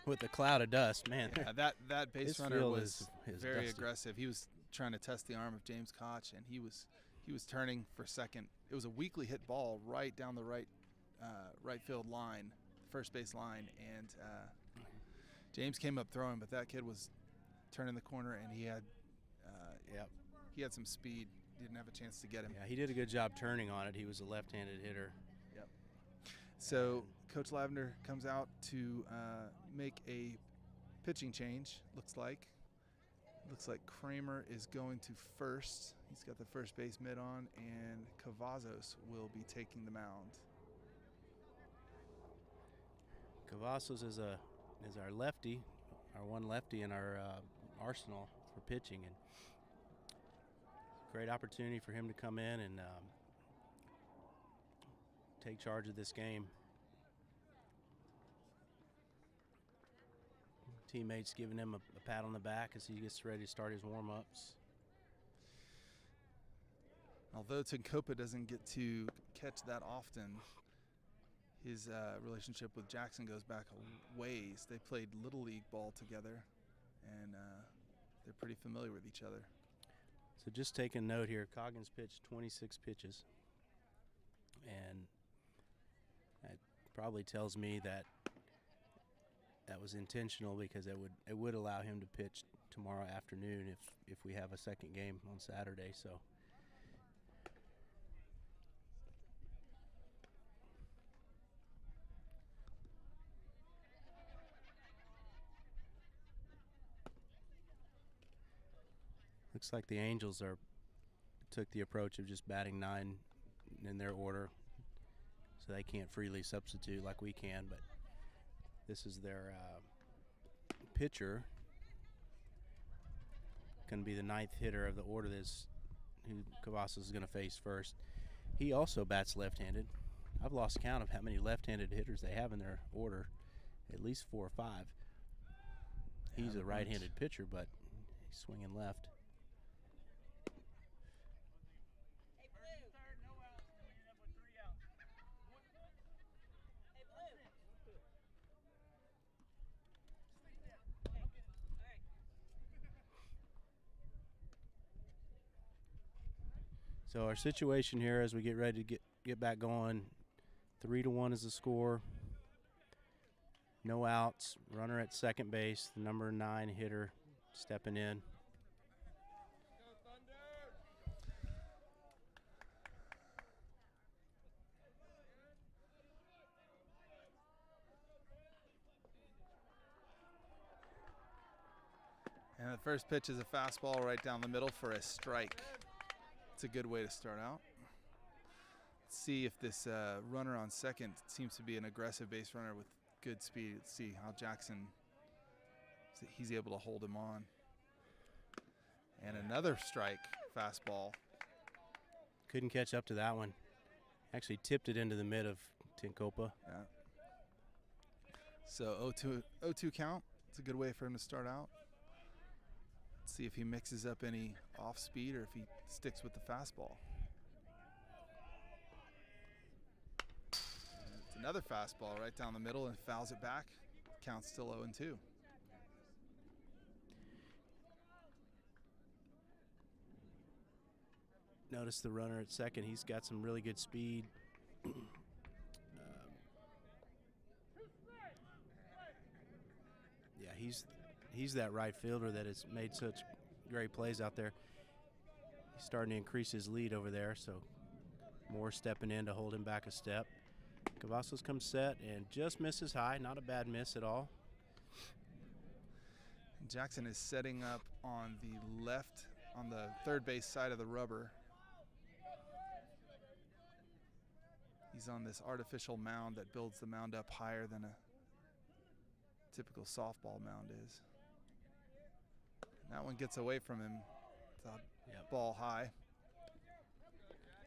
with a cloud of dust. Man, Yeah, that base this runner field was is very dusty. aggressive. He was trying to test the arm of James Koch, and he was turning for second. It was a weakly hit ball right down the right field line, first base line, and James came up throwing, but that kid was turning the corner, and he had some speed. Didn't have a chance to get him. Yeah, he did a good job turning on it. He was a left-handed hitter. So Coach Lavender comes out to make a pitching change. Looks like Kramer is going to first. He's got the first base mitt on, and Cavazos will be taking the mound. Cavazos is our lefty, our one lefty in our arsenal for pitching, and great opportunity for him to come in and take charge of this game. Teammates giving him a pat on the back as he gets ready to start his warm-ups. Although Tinkopa doesn't get to catch that often, his relationship with Jackson goes back a ways. They played Little League ball together, and they're pretty familiar with each other. So just taking note here, Coggins pitched 26 pitches, and that probably tells me that was intentional, because it would allow him to pitch tomorrow afternoon if we have a second game on Saturday. So looks like the Angels took the approach of just batting 9 in their order, so they can't freely substitute like we can, but this is their pitcher, going to be the 9th hitter of the order who Cavazos is going to face first. He also bats left-handed. I've lost count of how many left-handed hitters they have in their order, at least 4 or 5. He's a right-handed pitcher, but he's swinging left. So our situation here as we get ready to get back going, 3-1 is the score. No outs, runner at second base, the number 9 hitter stepping in. And the first pitch is a fastball right down the middle for a strike. It's a good way to start out. Let's see if this runner on second seems to be an aggressive base runner with good speed. Let's see how Jackson, he's able to hold him on. And another strike fastball. Couldn't catch up to that one. Actually tipped it into the mid of Tinkopa. Yeah. So 0-2 count. It's a good way for him to start out. Let's see if he mixes up any off speed or if he sticks with the fastball. And it's another fastball right down the middle and fouls it back. Count's still 0-2. Notice the runner at second. He's got some really good speed. Yeah, he's that right fielder that has made such great plays out there. He's starting to increase his lead over there, so Moore stepping in to hold him back a step. Cavazos comes set and just misses high. Not a bad miss at all. Jackson is setting up on the left, on the third base side of the rubber. He's on this artificial mound that builds the mound up higher than a typical softball mound is. And that one gets away from him. Ball high.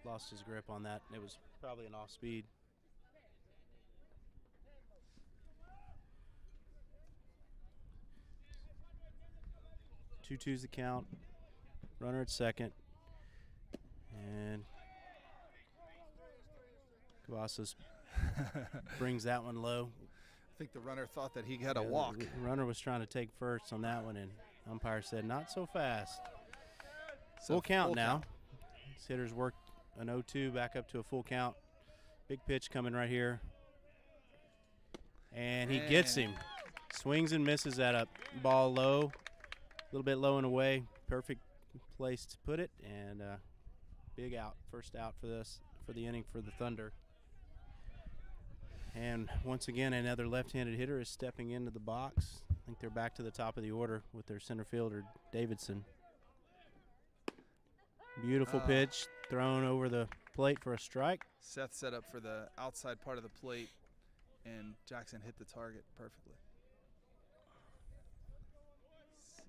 lost his grip on that. It was probably an off speed. Two twos the count. Runner at second. And Cavazos brings that one low. I think the runner thought that he had a Yeah, walk. the runner was trying to take first on that one, and umpire said, not so fast. So Full count now. count. This hitter's worked an 0-2 back up to a full count. Big pitch coming right here. And he gets him. Swings and misses that up. Ball low, a little bit low and away. Perfect place to put it, and big out. First out for the inning for the Thunder. And once again, another left-handed hitter is stepping into the box. I think they're back to the top of the order with their center fielder, Davidson. Beautiful pitch thrown over the plate for a strike. Seth set up for the outside part of the plate, and Jackson hit the target perfectly. Let's see.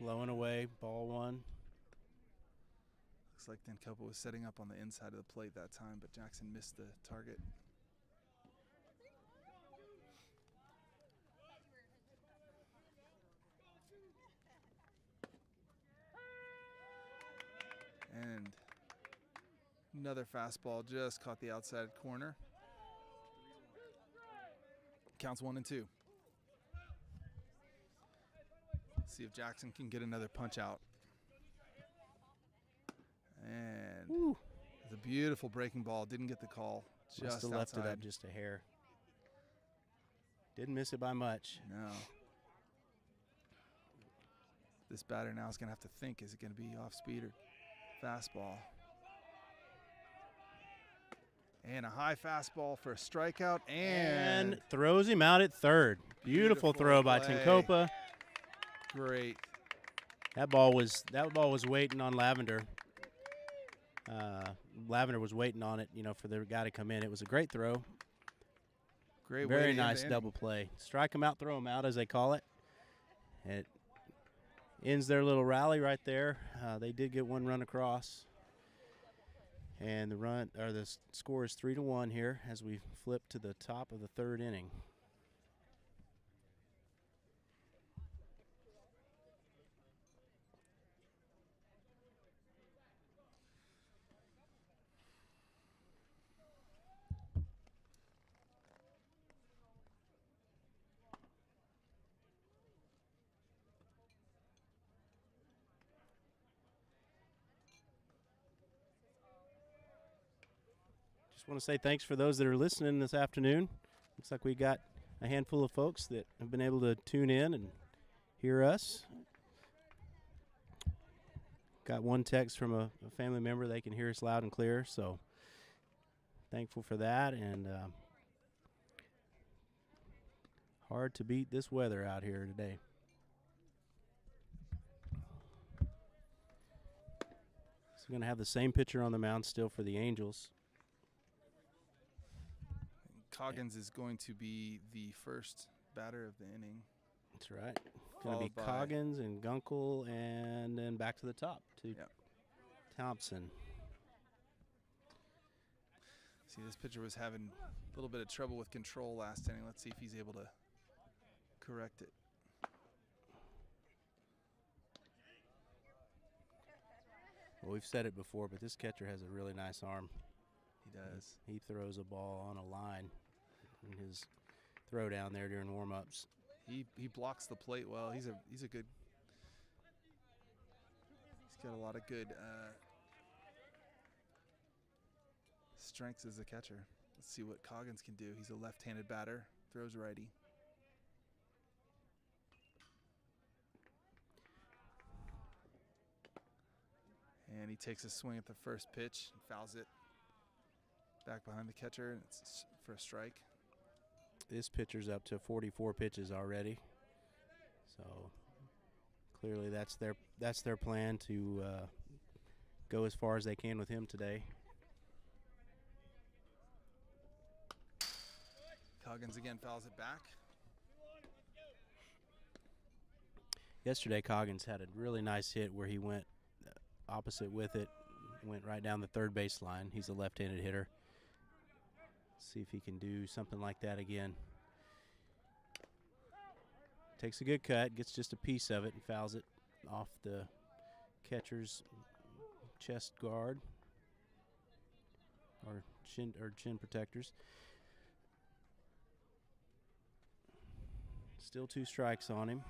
Low and away, ball one. Looks like Denkopa was setting up on the inside of the plate that time, but Jackson missed the target. And another fastball just caught the outside corner. Counts 1-2. See if Jackson can get another punch out. And it's a beautiful breaking ball. Didn't get the call. Must Just have left outside. it up just a hair. Didn't miss it by much. No. This batter now is going to have to think, is it going to be off speed or fastball? And a high fastball for a strikeout, and throws him out at third. Beautiful throw by play. Denkopa. Great. That ball was waiting on Lavender. Lavender was waiting on it, for the guy to come in. It was a great throw. Great way Very to end nice the double play. Strike him out, throw him out, as they call it. It ends their little rally right there. They did get one run across, and the score is 3-1 here as we flip to the top of the third inning. Just want to say thanks for those that are listening this afternoon. Looks like we got a handful of folks that have been able to tune in and hear us. Got one text from a family member. They can hear us loud and clear, so thankful for that. And hard to beat this weather out here today. So we're going to have the same pitcher on the mound still for the Angels. Coggins is going to be the first batter of the inning. That's right. Going to be Followed by- Coggins and Gunkel, and then back to the top to Yep. Thompson. See, this pitcher was having a little bit of trouble with control last inning. Let's see if he's able to correct it. Well, we've said it before, but this catcher has a really nice arm. He does. He throws a ball on a line in his throw down there during warm-ups. He blocks the plate well. He's a good. He's got a lot of good strengths as a catcher. Let's see what Coggins can do. He's a left-handed batter. Throws righty. And he takes a swing at the first pitch and fouls it back behind the catcher, and it's for a strike. This pitcher's up to 44 pitches already. So clearly that's their plan to go as far as they can with him today. Coggins again fouls it back. Yesterday, Coggins had a really nice hit where he went opposite with it, went right down the third base line. He's a left-handed hitter. See if he can do something like that again. Takes a good cut, gets just a piece of it, and fouls it off the catcher's chest guard or chin protectors. Still 2 strikes on him.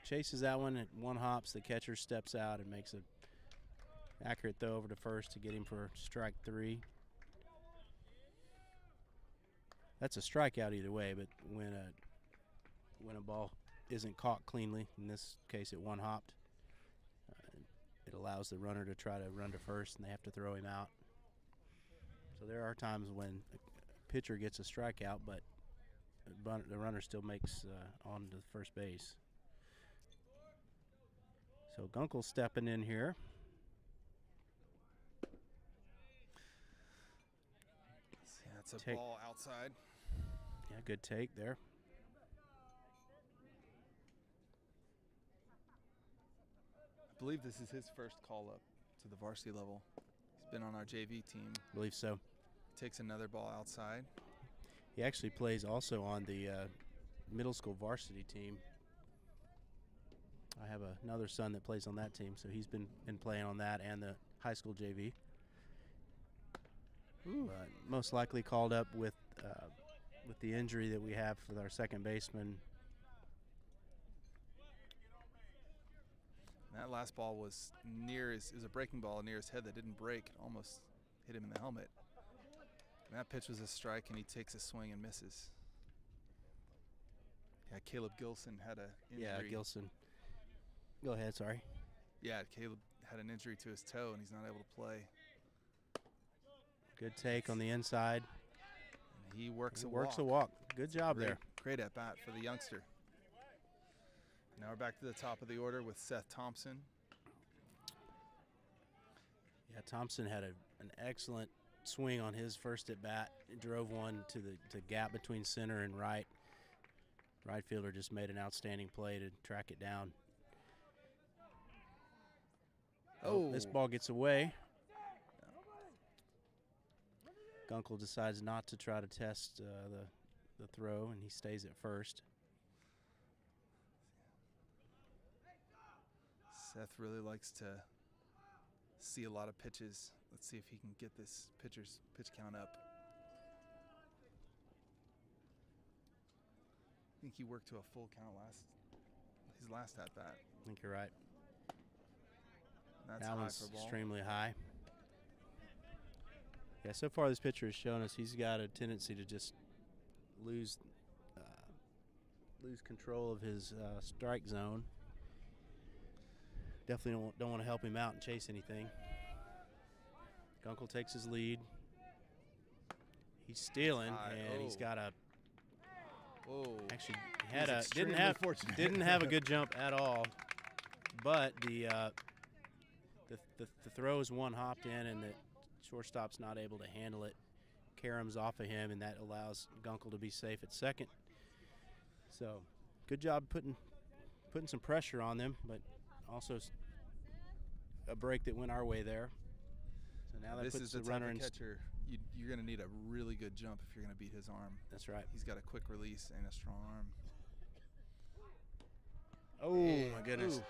Chases that one at 1 hops. The catcher steps out and makes an accurate throw over to first to get him for strike 3. That's a strikeout either way, but when a ball isn't caught cleanly, in this case it 1 hopped, it allows the runner to try to run to first, and they have to throw him out. So there are times when a pitcher gets a strikeout, but the runner still makes on to first base. So Gunkel's stepping in here. Yeah, that's a ball outside. Yeah, good take there. I believe this is his first call up to the varsity level. He's been on our JV team. I believe so. Takes another ball outside. He actually plays also on the middle school varsity team. I have another son that plays on that team, so he's been playing on that and the high school JV. But most likely called up with the injury that we have with our second baseman. That last ball was it was a breaking ball near his head that didn't break. It almost hit him in the helmet. And that pitch was a strike, and he takes a swing and misses. Yeah, Caleb Gilson had an injury. Yeah, Gilson. Go ahead, sorry. Yeah, Caleb had an injury to his toe, and he's not able to play. Good take on the inside. And he works a walk. Good job there. Great at bat for the youngster. Now we're back to the top of the order with Seth Thompson. Yeah, Thompson had an excellent swing on his first at bat. It drove one to the gap between center and right. Right fielder just made an outstanding play to track it down. Oh, this ball gets away. Gunkel decides not to try to test the throw, and he stays at first. Seth really likes to see a lot of pitches. Let's see if he can get this pitcher's pitch count up. I think he worked to a full count his last at bat. I think you're right. That's that high one's for a ball. extremely high. Yeah, so far this pitcher has shown us he's got a tendency to just lose control of his strike zone. Definitely don't want to help him out and chase anything. Gunkel takes his lead. He's stealing, and he's got a. Actually, didn't have a good jump at all, but the throw is 1 hopped in, and the shortstop's not able to handle it. Karam's off of him, and that allows Gunkel to be safe at second. So, good job putting some pressure on them, but also a break that went our way there. So now that this puts is the runner type in. of catcher. You're going to need a really good jump if you're going to beat his arm. That's right. He's got a quick release and a strong arm. Oh my goodness! Ooh.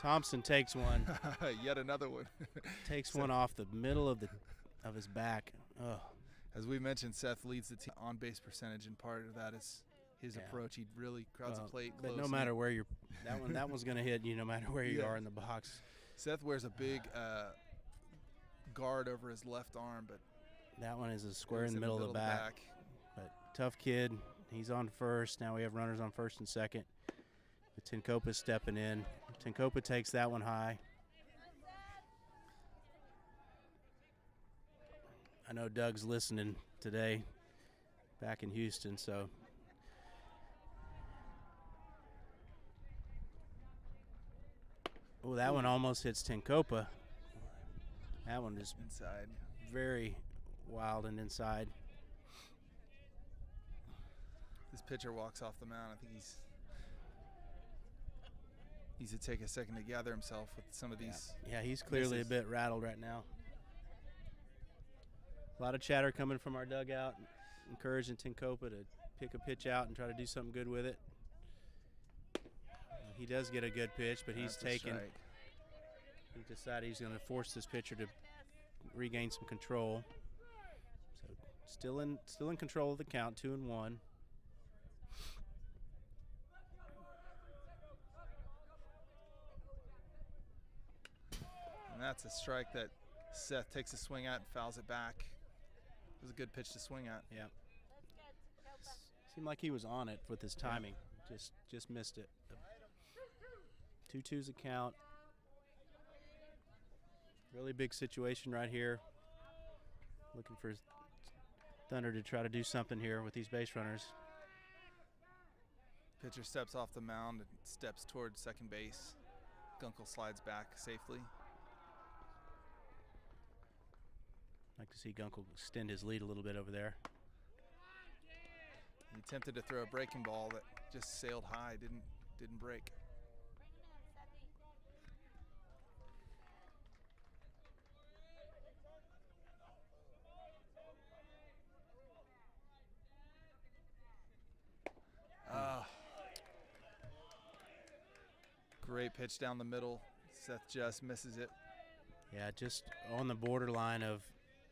Thompson takes one. Yet another one. Takes one off the middle of his back. Oh. As we mentioned, Seth leads the team on base percentage, and part of that is his approach. He really crowds the plate close. But no matter where you're, that one's going to hit you no matter where you are in the box. Seth wears a big guard over his left arm, but that one is a square in the middle of the back. But tough kid. He's on first. Now we have runners on first and second. Tenkopa's stepping in. Tenkopa takes that one high. I know Doug's listening today back in Houston, so. Oh, that one almost hits Tenkopa. That one is inside. Very wild and inside. pitcher walks off the mound, I think he's to take a second to gather himself with some of these. Yeah, he's clearly misses. a bit rattled right now. A lot of chatter coming from our dugout, encouraging Tinkopa to pick a pitch out and try to do something good with it. He does get a good pitch, but he's That's a taken. strike. He decided he's going to force this pitcher to regain some control. So still in control of the count, 2-1. And that's a strike that Seth takes a swing at and fouls it back. It was a good pitch to swing at. Yeah. Seemed like he was on it with his timing. Just missed it. 2-2's the count. Really big situation right here. Looking for Thunder to try to do something here with these base runners. Pitcher steps off the mound and steps towards second base. Gunkel slides back safely. Like to see Gunkel extend his lead a little bit over there. He attempted to throw a breaking ball that just sailed high, didn't break. Great pitch down the middle. Seth just misses it. Yeah, just on the borderline of,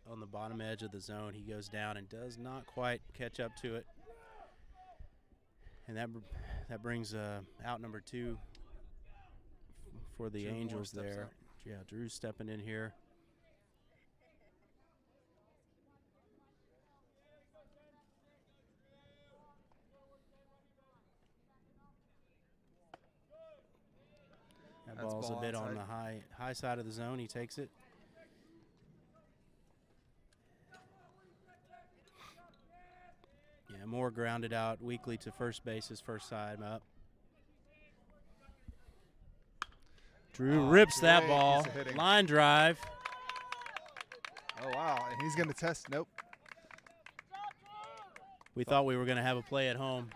on the bottom edge of the zone, he goes down and does not quite catch up to it. And that brings out number 2 for the Drew Moore Angels steps there. up. Yeah, Drew's stepping in here. That That's ball's a ball bit on outside. the high side of the zone. He takes it. Yeah, Moore grounded out weakly to first base his first time up. Drew rips that great ball. piece of hitting. Line drive. Oh, wow. And he's going to test. Nope. We thought we were going to have a play at home.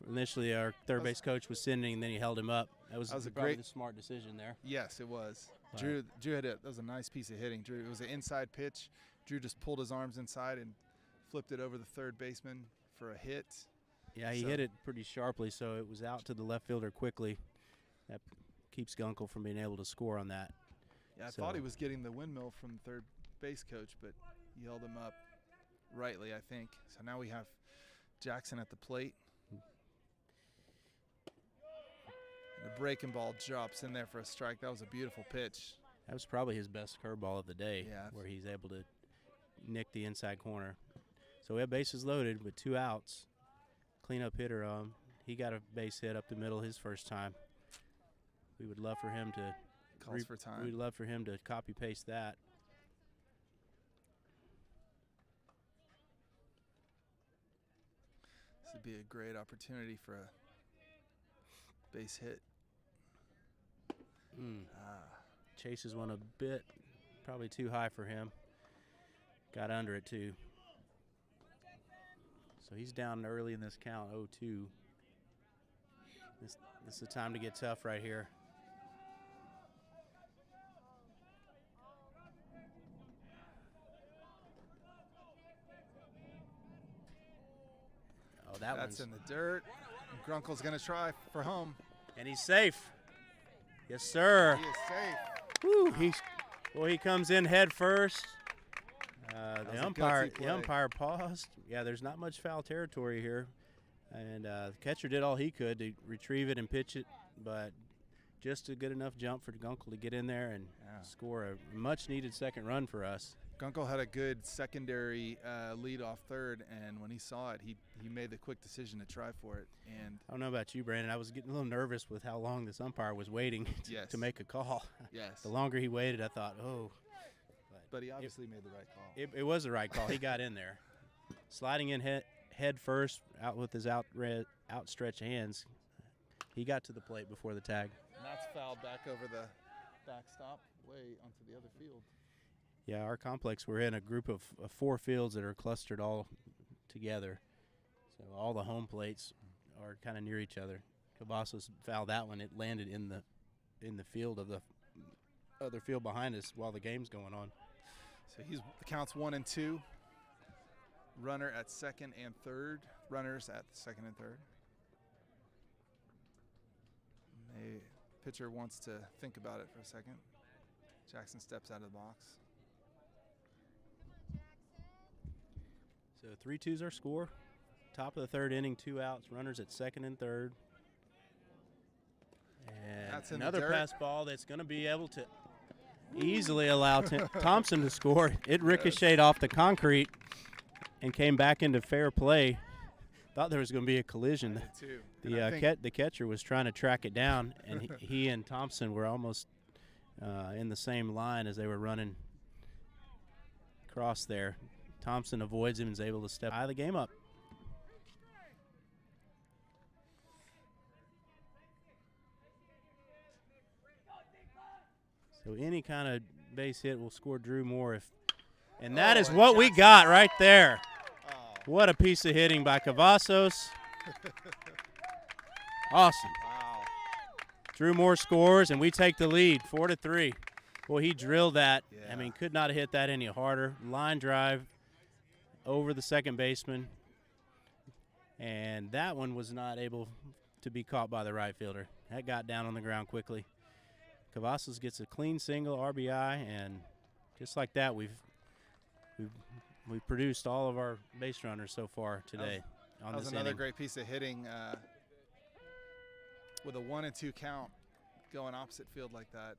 Initially, our third base coach was sending, and then he held him up. That was a probably great- the smart decision there. Yes, it was. Right. Drew had that was a nice piece of hitting. Drew, it was an inside pitch. Drew just pulled his arms inside and flipped it over the third baseman for a hit. Yeah, he So- hit it pretty sharply, so it was out to the left fielder quickly. That keeps Gunkel from being able to score on that. Yeah, I So- thought he was getting the windmill from the third base coach, but he held him up rightly, I think. So now we have Jackson at the plate. The breaking ball drops in there for a strike. That was a beautiful pitch. That was probably his best curveball of the day, Yeah. where he's able to nick the inside corner. So we have bases loaded with 2 outs. Cleanup hitter, he got a base hit up the middle his first time. We would love for him to Calls for time. We'd love for him to copy paste that. This would be a great opportunity for a base hit. Chases one a bit, probably too high for him. Got under it too. So he's down early in this count, 0-2. This is the time to get tough right here. Oh, That's in the dirt. And Grunkel's going to try for home. and he's safe. Yes, sir. He is safe. Woo, he comes in head first. was The a umpire, gutsy play. paused. Yeah, there's not much foul territory here, and the catcher did all he could to retrieve it and pitch it, but just a good enough jump for Gunkel to get in there and score a much-needed second run for us. Gunkel had a good secondary lead off third, and when he saw it, he made the quick decision to try for it. And I don't know about you, Brandon. I was getting a little nervous with how long this umpire was waiting Yes. to make a call. yes, The longer he waited, I thought, oh. but he obviously made the right call. It was the right call. He got in there. Sliding in head first, out with his outstretched hands. He got to the plate before the tag. And that's fouled back over the backstop, way onto the other field. Yeah, our complex, we're in a group of 4 fields that are clustered all together. So all the home plates are kind of near each other. Cavazos fouled that one. It landed in the field of the other field behind us while the game's going on. So the count's 1 and 2. Runner at second and third. Runners at second and third. The pitcher wants to think about it for a second. Jackson steps out of the box. So 3-2's our score. Top of the third inning, 2 outs. Runners at second and third. And That's in the another dirt. pass ball that's going to be able to easily allow Thompson to score. It ricocheted off the concrete and came back into fair play. Thought there was going to be a collision. The catcher was trying to track it down, and he and Thompson were almost in the same line as they were running across there. Thompson avoids him and is able to tie the game up. So any kind of base hit will score Drew Moore. And that is what we got right there. Oh. What a piece of hitting by Cavazos. Awesome. Wow. Drew Moore scores, and we take the lead, 4-3. Boy, he drilled that. Yeah. I mean, could not have hit that any harder. Line drive over the second baseman. And that one was not able to be caught by the right fielder. That got down on the ground quickly. Cavazos gets a clean single, RBI, and just like that, we've produced all of our base runners so far today. That was another great piece of hitting with a 1 and 2 count going opposite field like that.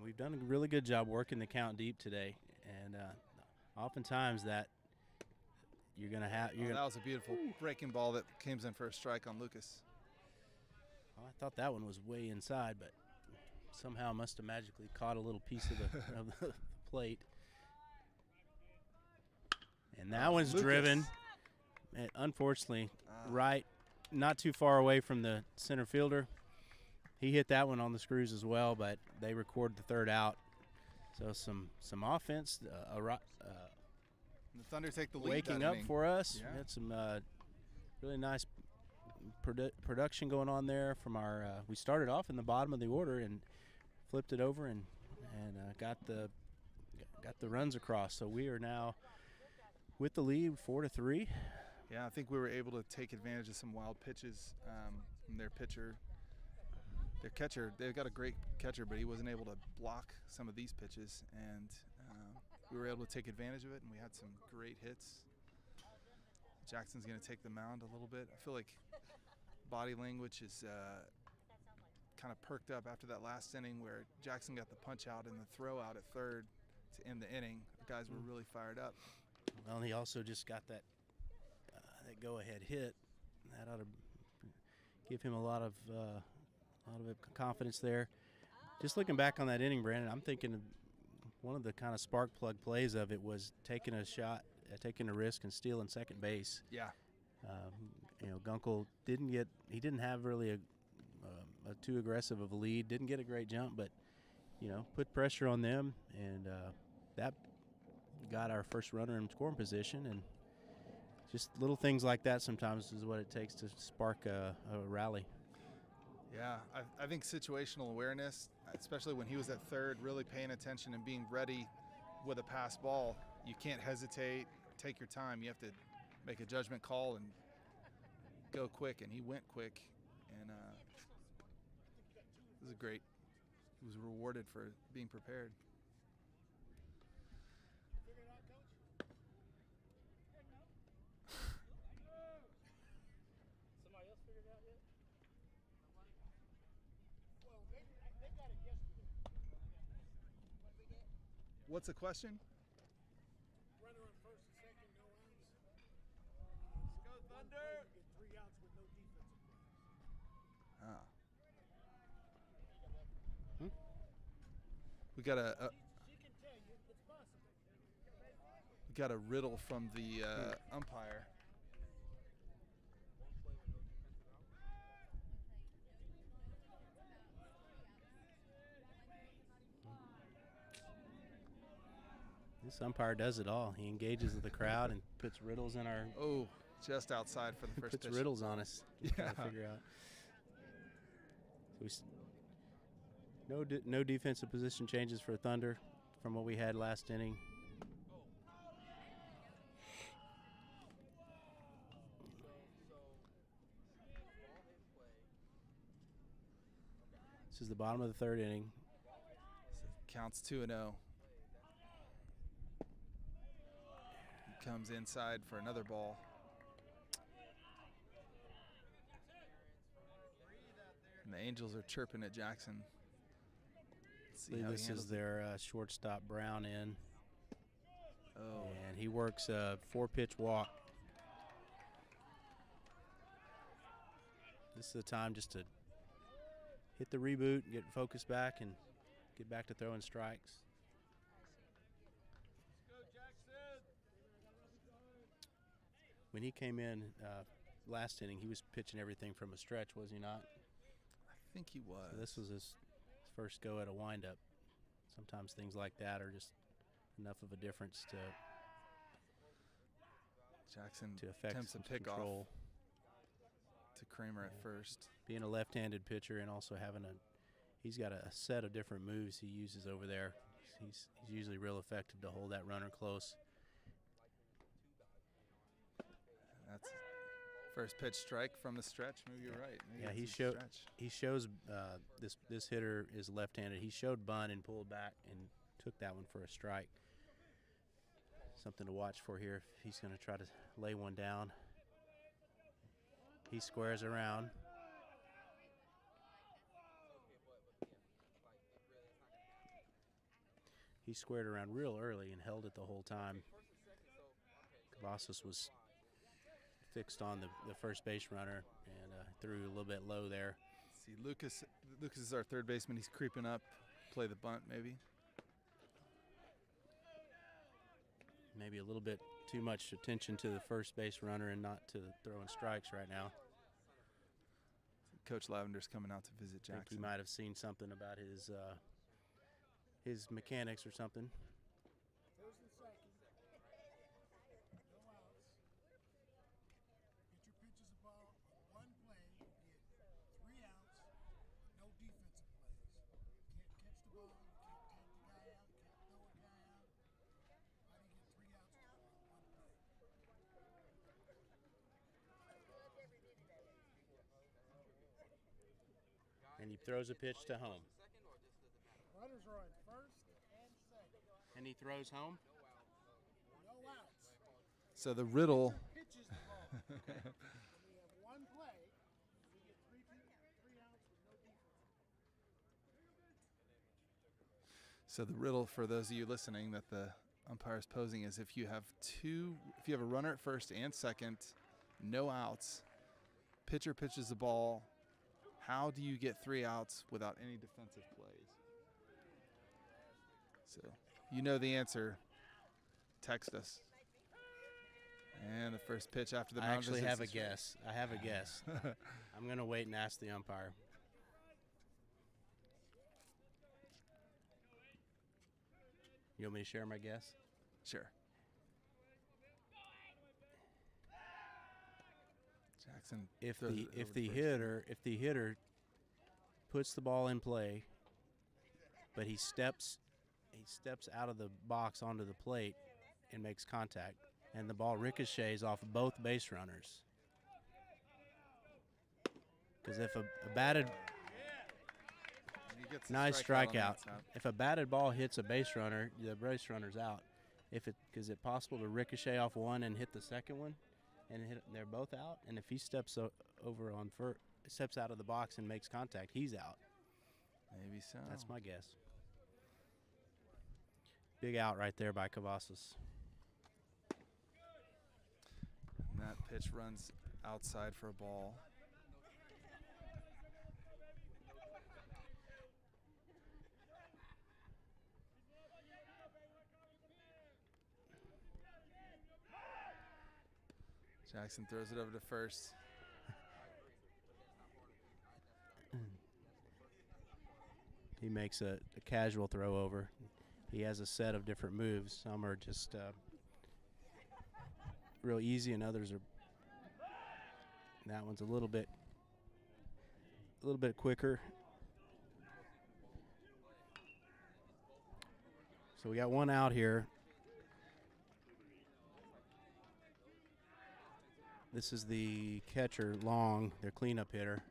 We've done a really good job working the count deep today, and oftentimes that you're going to have. That was a beautiful breaking ball that came in for a strike on Lucas. Well, I thought that one was way inside, but somehow must have magically caught a little piece of the plate. And that one's Lucas. driven, and unfortunately, right, not too far away from the center fielder. He hit that one on the screws as well, but they record the third out. So some offense. The Thunder take the lead. Waking up for us. Yeah. We had some really nice production going on there from our. We started off in the bottom of the order and flipped it over and got the runs across. So we are now with the lead, 4-3. Yeah, I think we were able to take advantage of some wild pitches from their pitcher. Their catcher, they've got a great catcher, but he wasn't able to block some of these pitches, and we were able to take advantage of it, and we had some great hits. Jackson's going to take the mound a little bit. I feel like body language is kind of perked up after that last inning where Jackson got the punch out and the throw out at third to end the inning. The guys were really fired up. Well, he also just got that go-ahead hit. That ought to give him a lot of confidence there. Just looking back on that inning, Brandon, I'm thinking of one of the kind of spark plug plays of it was taking a shot, taking a risk and stealing second base. Yeah. Gunkel didn't have really a too aggressive of a lead, didn't get a great jump, but put pressure on them, and that got our first runner in scoring position. And just little things like that sometimes is what it takes to spark a rally. Yeah, I think situational awareness, especially when he was at third, really paying attention and being ready with a pass ball. You can't hesitate, take your time. You have to make a judgment call and go quick, and he went quick. And it was great. He was rewarded for being prepared. What's the question? Runner on first and second, no outs. Let's go Thunder! You get 3 outs with no defensive plays. We got we got a riddle from the umpire. This umpire does it all. He engages with the crowd and puts riddles in our Oh, just outside for the first puts pitch. riddles on us. Yeah. Trying to figure out. So no defensive position changes for Thunder from what we had last inning. This is the bottom of the third inning. Counts 2-0. He comes inside for another ball. And the Angels are chirping at Jackson. Let's see how This is their shortstop Brown in. Oh, And he works a 4-pitch walk. This is the time just to hit the reboot, get focused back, and get back to throwing strikes. When he came in last inning, he was pitching everything from a stretch, was he not? I think he was. So this was his first go at a windup. Sometimes things like that are just enough of a difference Jackson to affect attempts some a pickoff control. to Kramer at first. Being a left-handed pitcher and also having he's got a set of different moves he uses over there. He's usually real effective to hold that runner close. That's first pitch strike from the stretch. Maybe you're right. Maybe Yeah, it's a stretch. he shows this hitter is left-handed. He showed bunt and pulled back and took that one for a strike. Something to watch for here if he's going to try to lay one down. He squares around. He squared around real early and held it the whole time. Cavazos was fixed on the first base runner and threw a little bit low there. See, Lucas is our third baseman. He's creeping up. Play the bunt, maybe. Maybe a little bit too much attention to the first base runner and not to throwing strikes right now. Coach Lavender's coming out to visit I think Jackson. he might have seen something about his mechanics or something. First and second. No outs. Pitcher pitches the ball on one play. You get 3 outs. No defensive plays. Can't catch the ball. You can't take the guy out. Can't throw a guy out. How do you get 3 outs on one play? And he throws a pitch to home. Runners are on first and second. And he throws home? No outs. So the riddle. Pitches the ball. Okay? We have one play. We get 3 outs with no defense. So the riddle for those of you listening that the umpire is posing is if you have a runner at first and second, no outs, pitcher pitches the ball, how do you get 3 outs without any defensive plays? So you know the answer. Text us. And the first pitch after the I mound actually visits have a the strike. guess. I have a guess. I'm going to wait and ask the umpire. You want me to share my guess? Sure. Jackson. If throws the it if over the first. hitter puts the ball in play, but he steps out of the box onto the plate and makes contact, and the ball ricochets off both base runners. Because if a batted He gets the nice strikeout on strikeout, that side. if a batted ball hits a base runner, the base runner's out. Is it possible to ricochet off one and hit the second one, and they're both out? And if he steps over on steps out of the box and makes contact, he's out. Maybe so. That's my guess. Big out right there by Cavazos. And that pitch runs outside for a ball. Jackson throws it over to first. He makes a casual throw over. he has a set of different moves. Some are just real easy, and others are. That one's a little bit quicker. So we got one out here. This is the catcher, Long, their cleanup hitter,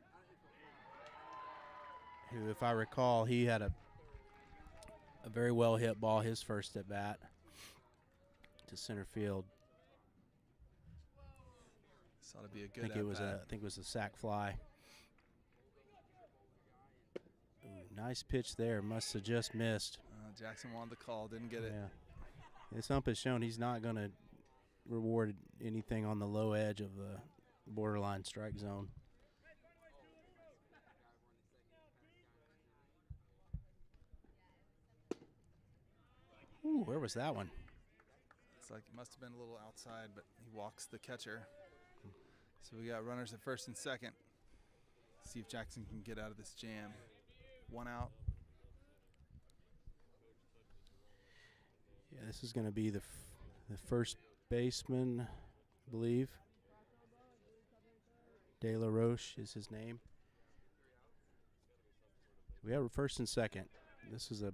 who, if I recall, he had a very well hit ball his first at bat to center field. This ought to be a good I think it was a sac fly. Ooh, nice pitch there. Must have just missed. Jackson wanted the call, didn't get it. Yeah. This ump has shown he's not going to reward anything on the low edge of the borderline strike zone. Ooh, where was that one? It's like it must have been a little outside, but he walks the catcher. So we got runners at first and second. See if Jackson can get out of this jam. One out. Yeah, this is going to be the first baseman, I believe. De La Roche is his name. We have a first and second. This is a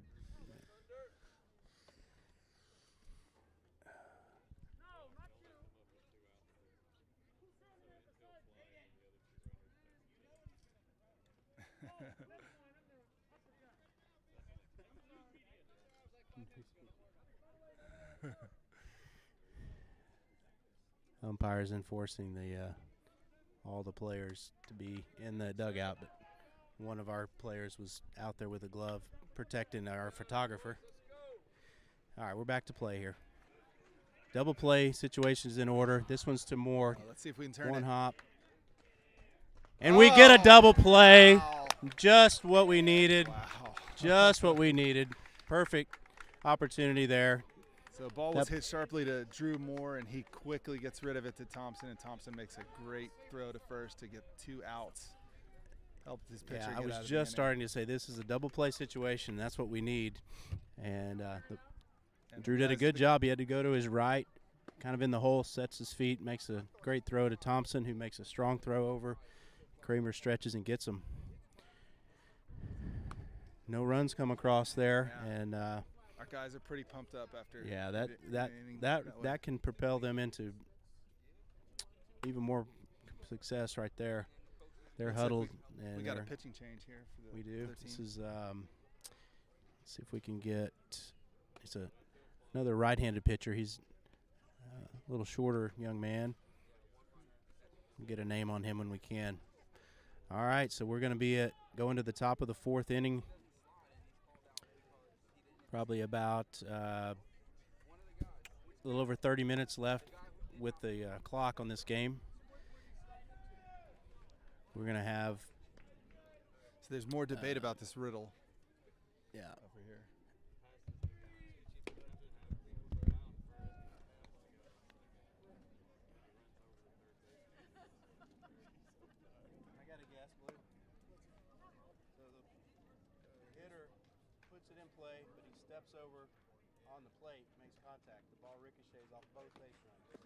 umpires enforcing all the players to be in the dugout, but one of our players was out there with a glove protecting our photographer. All right, we're back to play here. Double play situations in order. This one's to Moore. Let's see if we can turn One it. hop. And we get a double play. Wow. Just what we needed. Wow. Just what we needed. Perfect opportunity there. So the ball was hit sharply to Drew Moore, and he quickly gets rid of it to Thompson, and Thompson makes a great throw to first to get 2 outs. Helped his pitcher Yeah, get I was out of the just inning. starting to say this is a double play situation. That's what we need. And And Drew did a good job. He had to go to his right, kind of in the hole, sets his feet, makes a great throw to Thompson, who makes a strong throw over. Kramer stretches and gets him. No runs come across there, Yeah. and Our guys are pretty pumped up after. yeah, the inning way. that can propel them into even more success right there. They're Looks like huddled, we and got a pitching change here for the we do. other This team. is let's see if we can get. It's another right-handed pitcher. He's a little shorter young man. We'll get a name on him when we can. All right, so we're going to be going to the top of the 4th inning. Probably about a little over 30 minutes left with the clock on this game. We're going to have. So there's more debate about this riddle Yeah. over here. I got a guess, Blue. So the hitter puts it in play, but he steps over on the plate, makes contact. The ball ricochets off both base runners.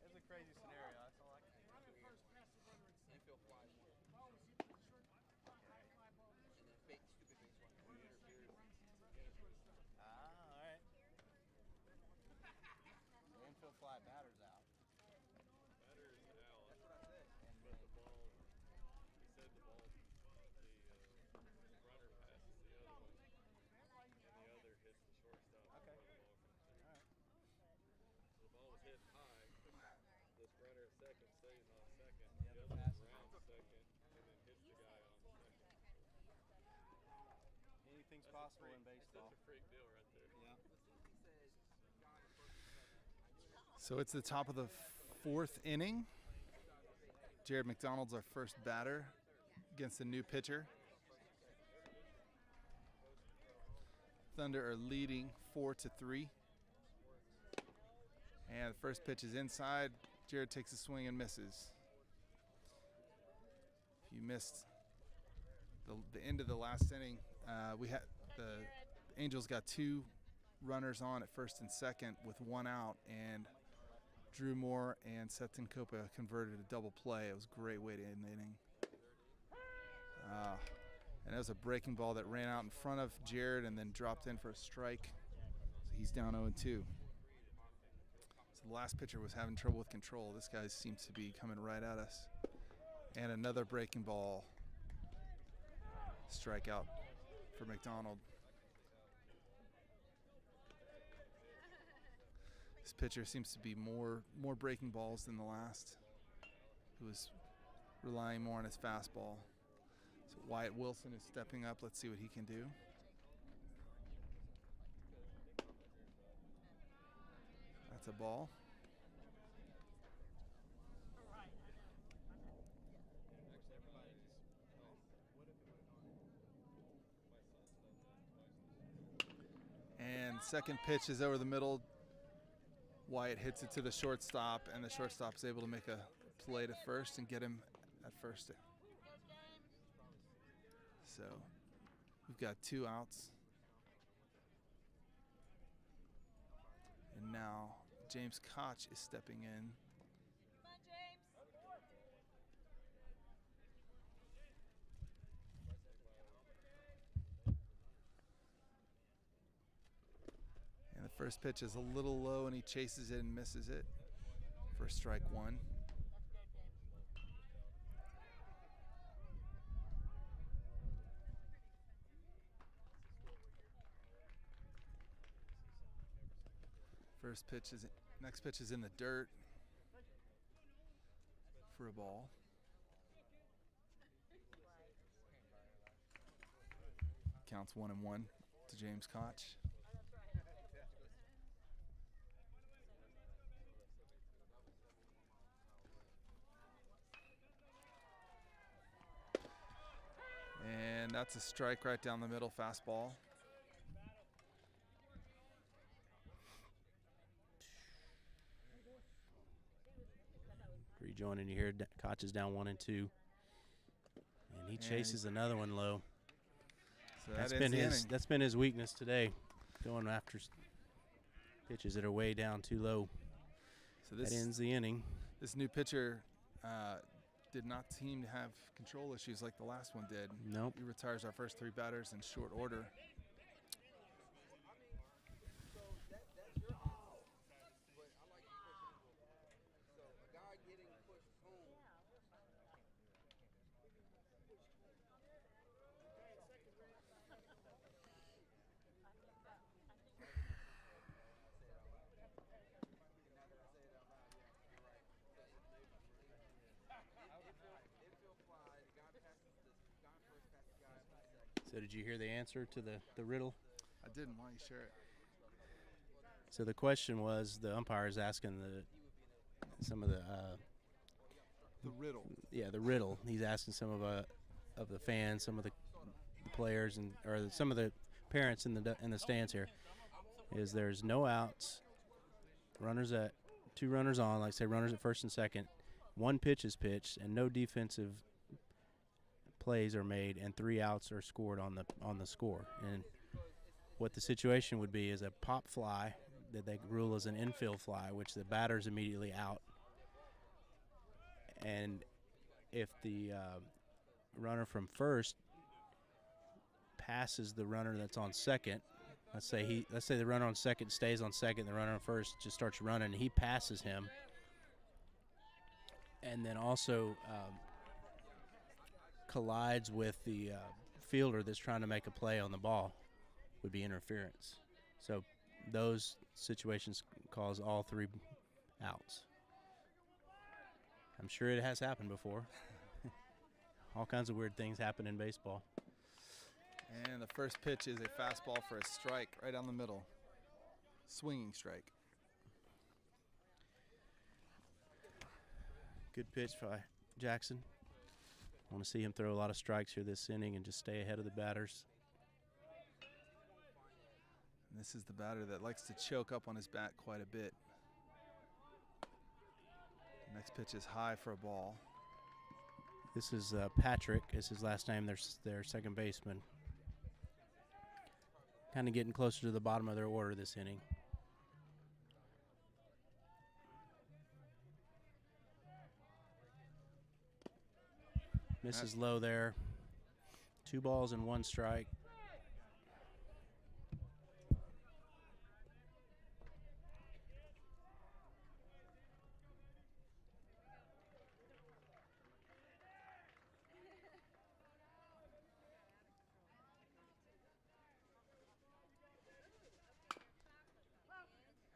It's a crazy scenario. That's all I can think. All right. Infield fly, batter's out. Anything's possible in baseball. So it's the top of the 4th inning. Jared McDonald's our first batter against a new pitcher. Thunder are leading 4-3. And the first pitch is inside. Jared takes a swing and misses. If you missed the end of the last inning, we had the Angels got 2 runners on at first and second with 1 out, and Drew Moore and Seth Thompson converted a double play. It was a great way to end the inning. And that was a breaking ball that ran out in front of Jared and then dropped in for a strike. So he's down 0-2. So the last pitcher was having trouble with control. This guy seems to be coming right at us. And another breaking ball. Strikeout for McDonald. This pitcher seems to be more breaking balls than the last. He was relying more on his fastball. So Wyatt Wilson is stepping up. Let's see what he can do. That's a ball. And second pitch is over the middle. Wyatt hits it to the shortstop, and the shortstop is able to make a play to first and get him at first. So we've got 2 outs. And now James Koch is stepping in. Come on, James. And the first pitch is a little low, and he chases it and misses it for strike 1. Next pitch is in the dirt for a ball. Counts 1-1 to James Koch. And that's a strike right down the middle, fastball. Rejoining you here, Koch is down 1-2. And he chases another one low. So That's been his weakness today, going after pitches that are way down too low. So that ends the inning. This new pitcher did not seem to have control issues like the last one did. Nope. He retires our first 3 batters in short order. So did you hear the answer to the riddle? I didn't. Why don't you share it? So the question was, the umpire is asking some of the riddle. Yeah, the riddle. He's asking some of the fans, some of the players, or some of the parents in the stands here. Is there's no outs, runners at 2 runners on, like say runners at first and second, 1 pitch is pitched, and no defensive plays are made, and 3 outs are scored on the score. And what the situation would be is a pop fly that they rule as an infield fly, which the batter's immediately out. And if the runner from first passes the runner that's on second, let's say the runner on second stays on second, the runner on first just starts running, and he passes him, and then also collides with the fielder that's trying to make a play on the ball, would be interference. So those situations cause all 3 outs. I'm sure it has happened before. All kinds of weird things happen in baseball. And the first pitch is a fastball for a strike right down the middle. Swinging strike. Good pitch by Jackson. I want to see him throw a lot of strikes here this inning and just stay ahead of the batters. And this is the batter that likes to choke up on his bat quite a bit. Next pitch is high for a ball. This is Patrick. Is his last name. Their second baseman. Kind of getting closer to the bottom of their order this inning. Misses low there. 2 balls and 1 strike.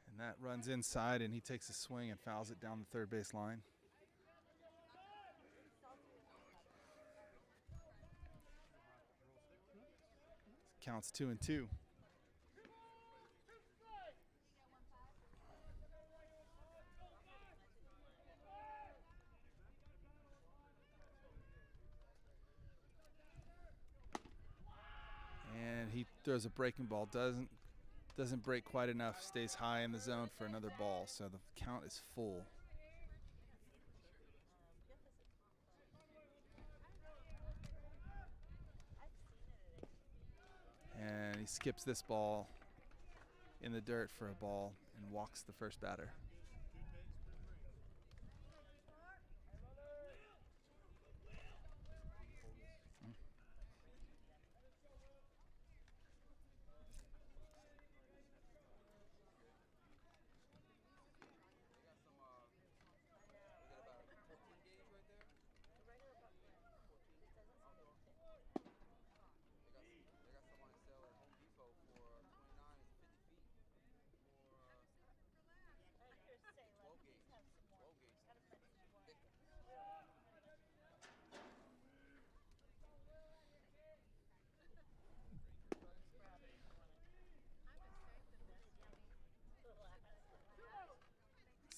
And that runs inside, and he takes a swing and fouls it down the third base line. Counts 2-2. And he throws a breaking ball. Doesn't break quite enough. Stays high in the zone for another ball. So the count is full. And he skips this ball in the dirt for a ball and walks the first batter.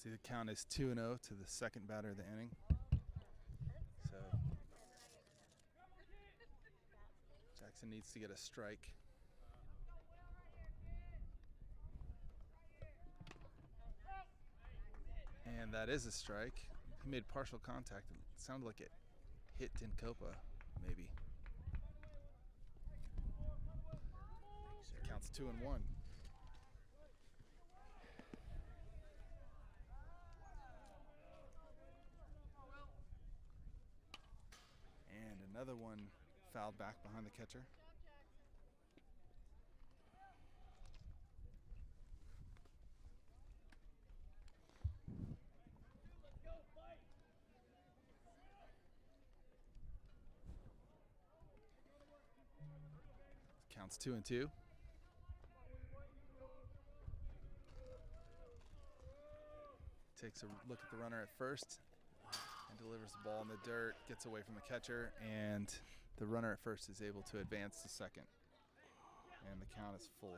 See, the count is 2-0 to the second batter of the inning. So Jackson needs to get a strike. And that is a strike. He made partial contact. It sounded like it hit Tincopa, maybe. Counts 2-1. And another one fouled back behind the catcher. Counts 2-2. Takes a look at the runner at first and delivers the ball in the dirt, gets away from the catcher, and the runner at first is able to advance to second. And the count is full.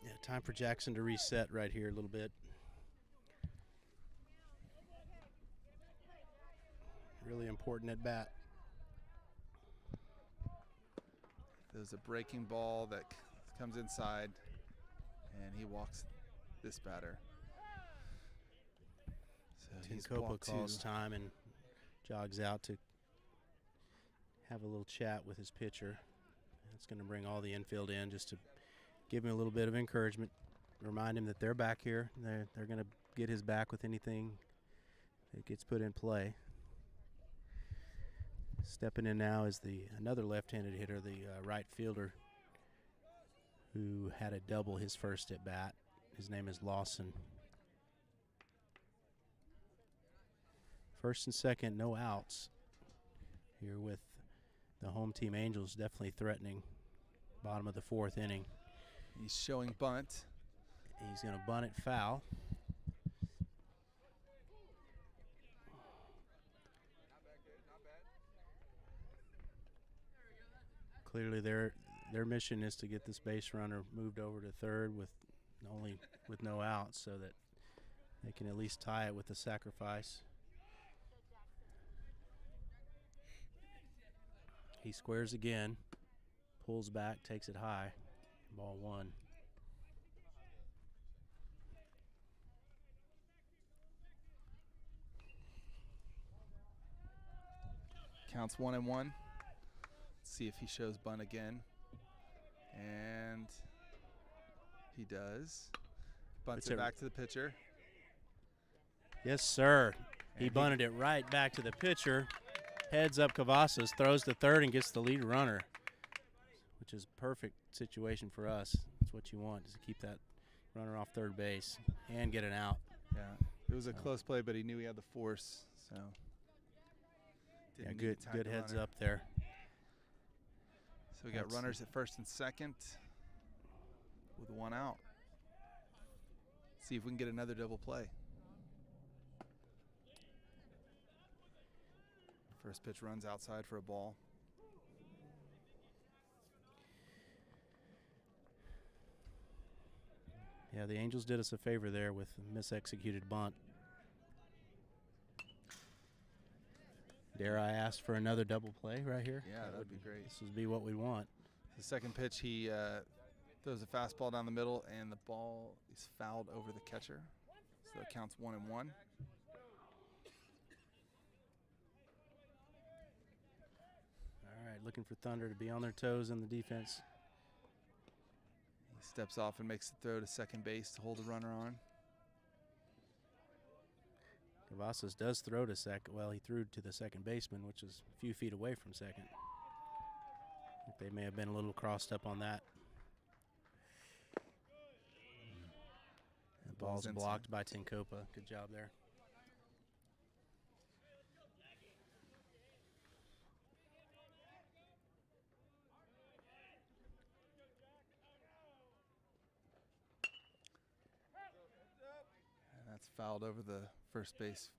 Yeah, time for Jackson to reset right here a little bit. Really important at bat. There's a breaking ball that comes inside, and he walks this batter. So he's Tincopa walked calls to time and jogs out to have a little chat with his pitcher. That's going to bring all the infield in just to give him a little bit of encouragement, remind him that they're back here. They're going to get his back with anything that gets put in play. Stepping in now is another left-handed hitter, the right fielder, who had a double his first at bat. His name is Lawson. First and second, no outs here with the home team Angels definitely threatening. Bottom of the fourth inning. He's showing bunt. He's going to bunt it foul. Clearly their mission is to get this base runner moved over to third with no outs, so that they can at least tie it with a sacrifice. He squares again, pulls back, takes it high. Ball 1. Counts 1-1. Let's see if he shows bunt again. And he does. Bunts it back to the pitcher. Yes, sir. He And bunted it right back to the pitcher. Heads up Cavazos, throws to third and gets the lead runner, which is a perfect situation for us. That's what you want, is to keep that runner off third base and get an out. Yeah, it was a close play, but he knew he had the force. So Yeah, didn't need to tag good the heads runner. up there. So we got runners at first and second with one out. See if we can get another double play. First pitch runs outside for a ball. Yeah, the Angels did us a favor there with a misexecuted bunt. Dare I ask for another double play right here? Yeah, that would be great. This would be what we want. The second pitch, he throws a fastball down the middle, and the ball is fouled over the catcher. So it counts 1-1. All right, looking for Thunder to be on their toes in the defense. He steps off and makes the throw to second base to hold the runner on. Cavazos does throw to second. Well, he threw to the second baseman, which is a few feet away from second. I think they may have been a little crossed up on that. The ball's inside. blocked by Tinkopa. Good job there. And that's fouled over the first base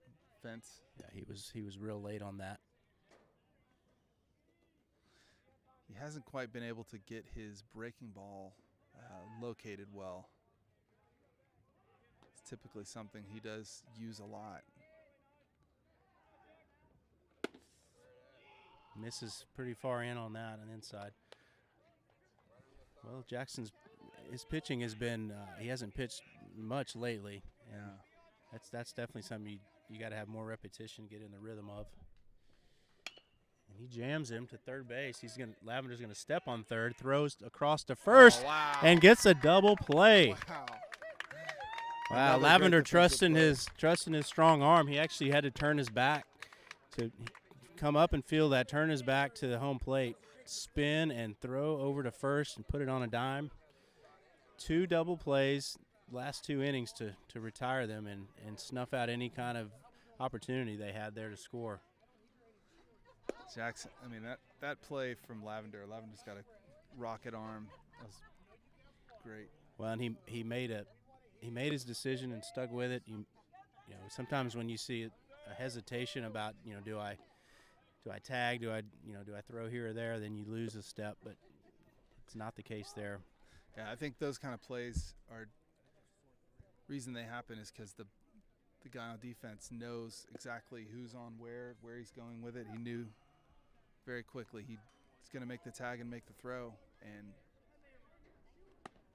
fence. Yeah, he was real late on that. He hasn't quite been able to get his breaking ball located well. It's typically something he does use a lot. Misses pretty far in on that on the inside. Well, his pitching has been he hasn't pitched much lately, and that's definitely something you got to have more repetition, get in the rhythm of. And he jams him to third base. Lavender's gonna step on third, throws across to first, and gets a double play. Wow. Wow, Another Lavender great defensive trusting his strong arm. He actually had to turn his back to come up and feel that, turn his back to the home plate, spin and throw over to first and put it on a dime. 2 double plays, last 2 innings to retire them and snuff out any kind of opportunity they had there to score. Jackson, I mean, that play from Lavender's got a rocket arm. That was great. Well, and he made his decision and stuck with it. You know, sometimes when you see a hesitation about, do I tag, do I throw here or there, then you lose a step, but it's not the case there. Yeah, I think those kind of plays are reason they happen is because the guy on defense knows exactly who's on where he's going with it. He knew very quickly he's going to make the tag and make the throw, and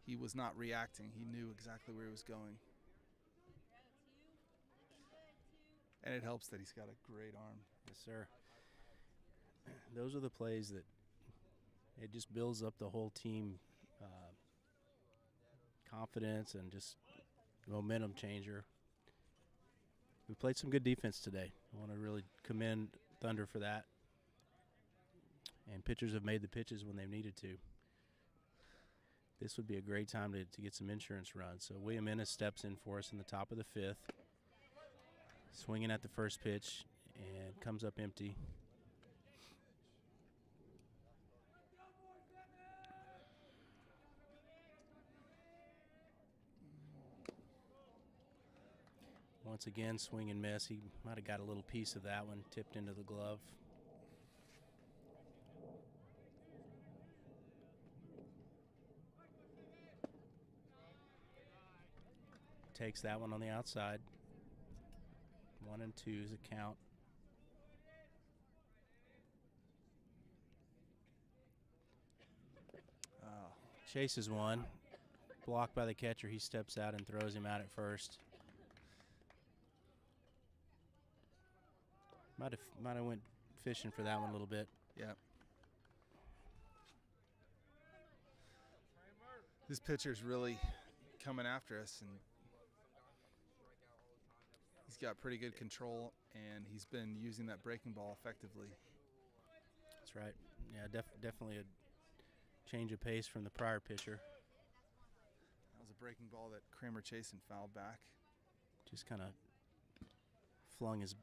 he was not reacting. He knew exactly where he was going. And it helps that he's got a great arm. Yes, sir. Those are the plays that it just builds up the whole team confidence and just momentum changer. We played some good defense today. I want to really commend Thunder for that. And pitchers have made the pitches when they've needed to. This would be a great time to get some insurance runs. So William Ennis steps in for us in the top of the 5th. Swinging at the first pitch and comes up empty. Once again, swing and miss. He might have got a little piece of that one, tipped into the glove. Takes that one on the outside. 1 and 2 is a count. Chases one. Blocked by the catcher. He steps out and throws him out at first. Might have went fishing for that one a little bit. Yep. This pitcher's really coming after us, and he's got pretty good control, and he's been using that breaking ball effectively. That's right. Yeah, definitely a change of pace from the prior pitcher. That was a breaking ball that Kramer chased and fouled back. Just kind of flung his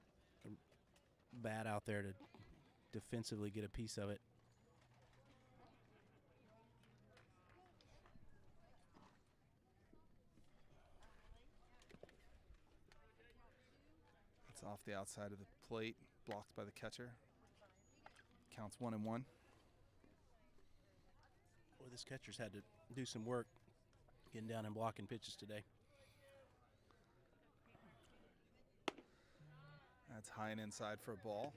bat out there to defensively get a piece of it. It's off the outside of the plate, blocked by the catcher. Counts 1-1. Boy, this catcher's had to do some work getting down and blocking pitches today. That's high and inside for a ball.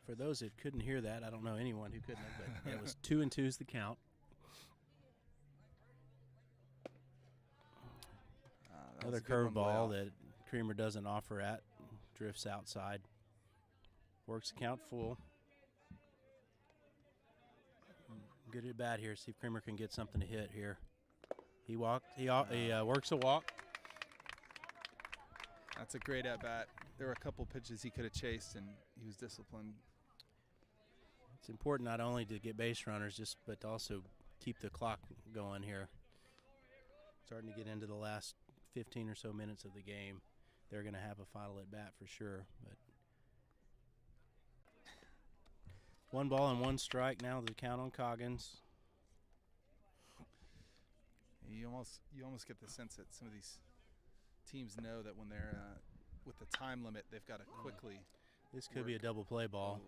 For those that couldn't hear that, I don't know anyone who couldn't have, but it was 2-2's the count. Another curveball that Kramer doesn't offer at, drifts outside, works the count full. Good at bat here. See if Kramer can get something to hit here. He works a walk. That's a great at bat. There were a couple pitches he could have chased, and he was disciplined. It's important not only to get base runners, but to also keep the clock going here. Starting to get into the last 15 or so minutes of the game. They're going to have a final at bat for sure. But 1 ball and 1 strike now. The count on Coggins. You almost get the sense that some of these teams know that when they're with the time limit, they've got to quickly. This could be a double play ball.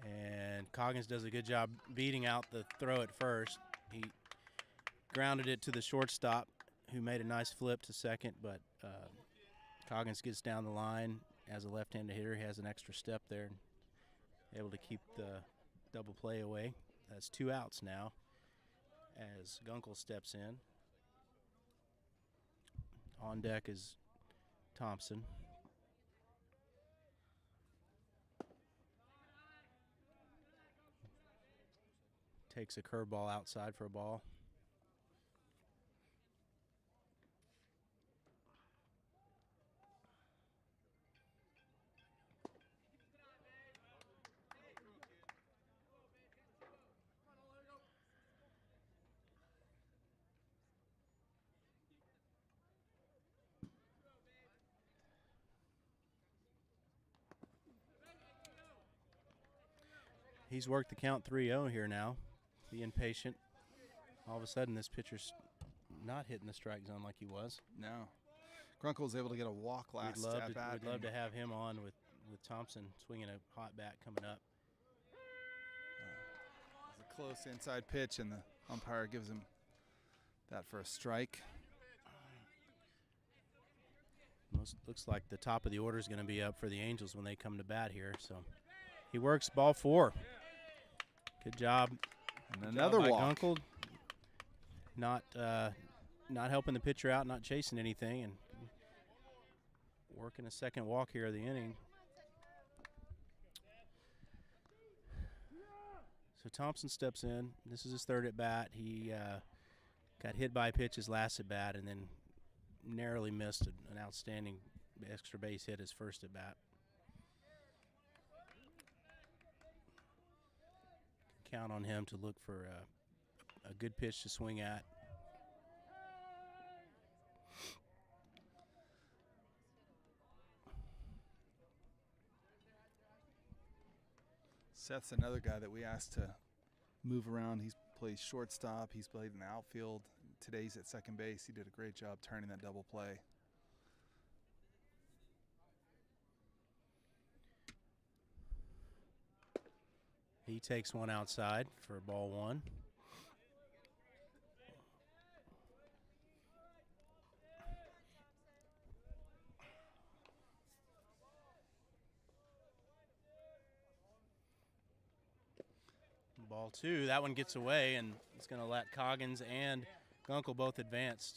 And Coggins does a good job beating out the throw at first. He grounded it to the shortstop, who made a nice flip to second, but Coggins gets down the line. As a left-handed hitter, he has an extra step there, able to keep the double play away. That's 2 outs now as Gunkel steps in. On deck is Thompson. Takes a curveball outside for a ball. He's worked the count 3-0 here now, being patient. All of a sudden, this pitcher's not hitting the strike zone like he was. No. Grunkel was able to get a walk last at bat. We'd love to have him on with Thompson swinging a hot bat coming up. It's a close inside pitch, and the umpire gives him that for a strike. Looks like the top of the order is going to be up for the Angels when they come to bat here. So he works ball 4. Good job. And another walk. Gunkel. Not helping the pitcher out, not chasing anything, and working a second walk here of the inning. So Thompson steps in. This is his 3rd at bat. He got hit by a pitch his last at bat, and then narrowly missed an outstanding extra base hit his 1st at bat. Count on him to look for a good pitch to swing at. Seth's another guy that we asked to move around. He plays shortstop. He's played in the outfield. Today he's at second base. He did a great job turning that double play. He takes one outside for ball 1. Ball 2. That one gets away, and it's going to let Coggins and Gunkel both advance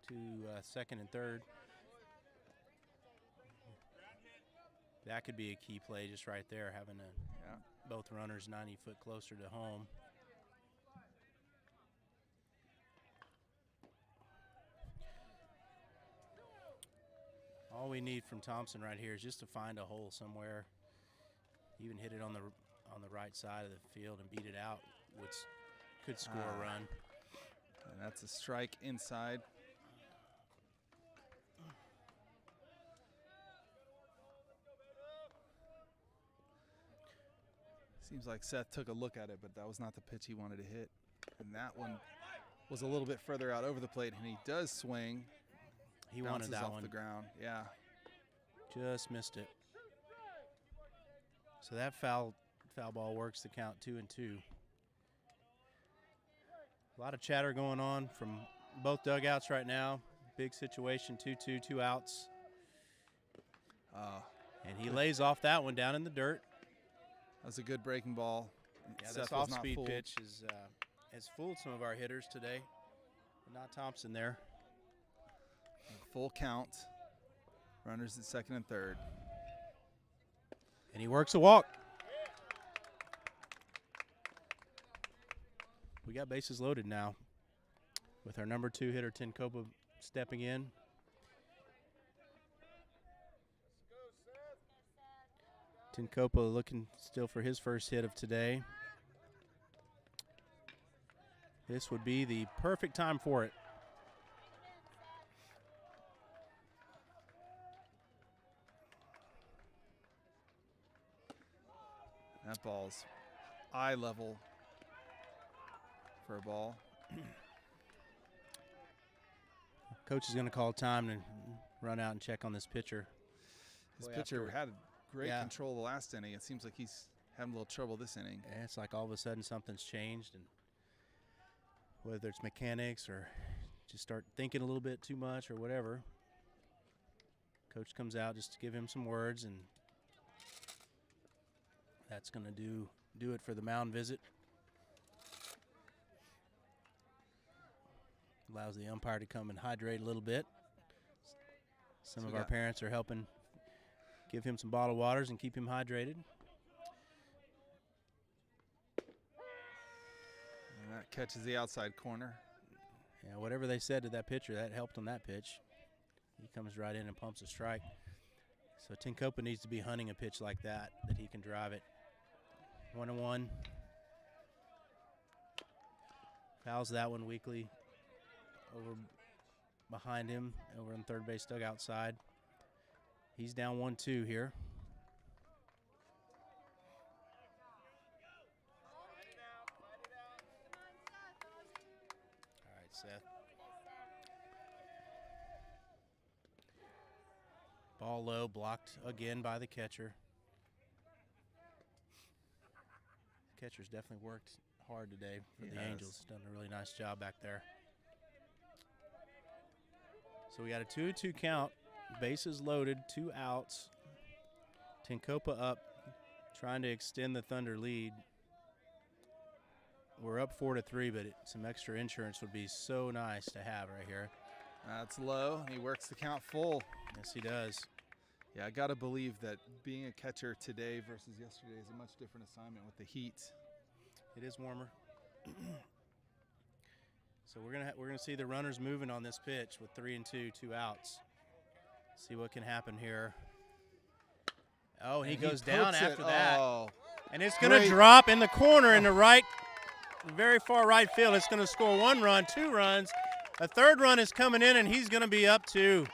to second and third. That could be a key play just right there, having both runners 90 foot closer to home. All we need from Thompson right here is just to find a hole somewhere, even hit it on the right side of the field and beat it out, which could score a run. And that's a strike inside. Seems like Seth took a look at it, but that was not the pitch he wanted to hit. And that one was a little bit further out over the plate, and he does swing. He wanted that off one. the ground. Yeah. Just missed it. So that foul ball works the count 2-2. A lot of chatter going on from both dugouts right now. Big situation, 2-2, 2 outs. And he lays off that one down in the dirt. That was a good breaking ball. Yeah, Seth this was not off-speed fooled. pitch has fooled some of our hitters today. But not Thompson there. Full count. Runners at second and third. And he works a walk. We got bases loaded now with our number 2 hitter, Tinkopa, stepping in. Tinkopa looking still for his first hit of today. This would be the perfect time for it. That ball's eye level for a ball. Coach is going to call time to run out and check on this pitcher. This Boy, pitcher after- had great Yeah. control the last inning. It seems like he's having a little trouble this inning. Yeah, it's like all of a sudden something's changed, and whether it's mechanics or just start thinking a little bit too much or whatever. Coach comes out just to give him some words, and that's going to do it for the mound visit. Allows the umpire to come and hydrate a little bit. Some So of we our got- parents are helping give him some bottled waters and keep him hydrated. And that catches the outside corner. Yeah, whatever they said to that pitcher, that helped on that pitch. He comes right in and pumps a strike. So Tinkopa needs to be hunting a pitch like that he can drive it. 1-1. Fouls that one weakly over behind him, over on third base dugout side. He's down 1-2 here. All right, Seth. Ball low, blocked again by the catcher. Catcher's definitely worked hard today for the Yes. Angels. Done a really nice job back there. So we got a 2-2 count. Bases loaded, 2 outs. Tinkopa up, trying to extend the Thunder lead. We're up 4-3, but some extra insurance would be so nice to have right here. That's low. He works the count full. Yes, he does. Yeah, I got to believe that being a catcher today versus yesterday is a much different assignment with the heat. It is warmer. So we're gonna see the runners moving on this pitch with 3-2, 2 outs. See what can happen here. Oh, and he goes down pokes it. after that. Oh, And it's going to Great. drop in the corner in the right, very far right field. It's going to score 1 run, 2 runs. A 3rd run is coming in, and he's going to be up 2.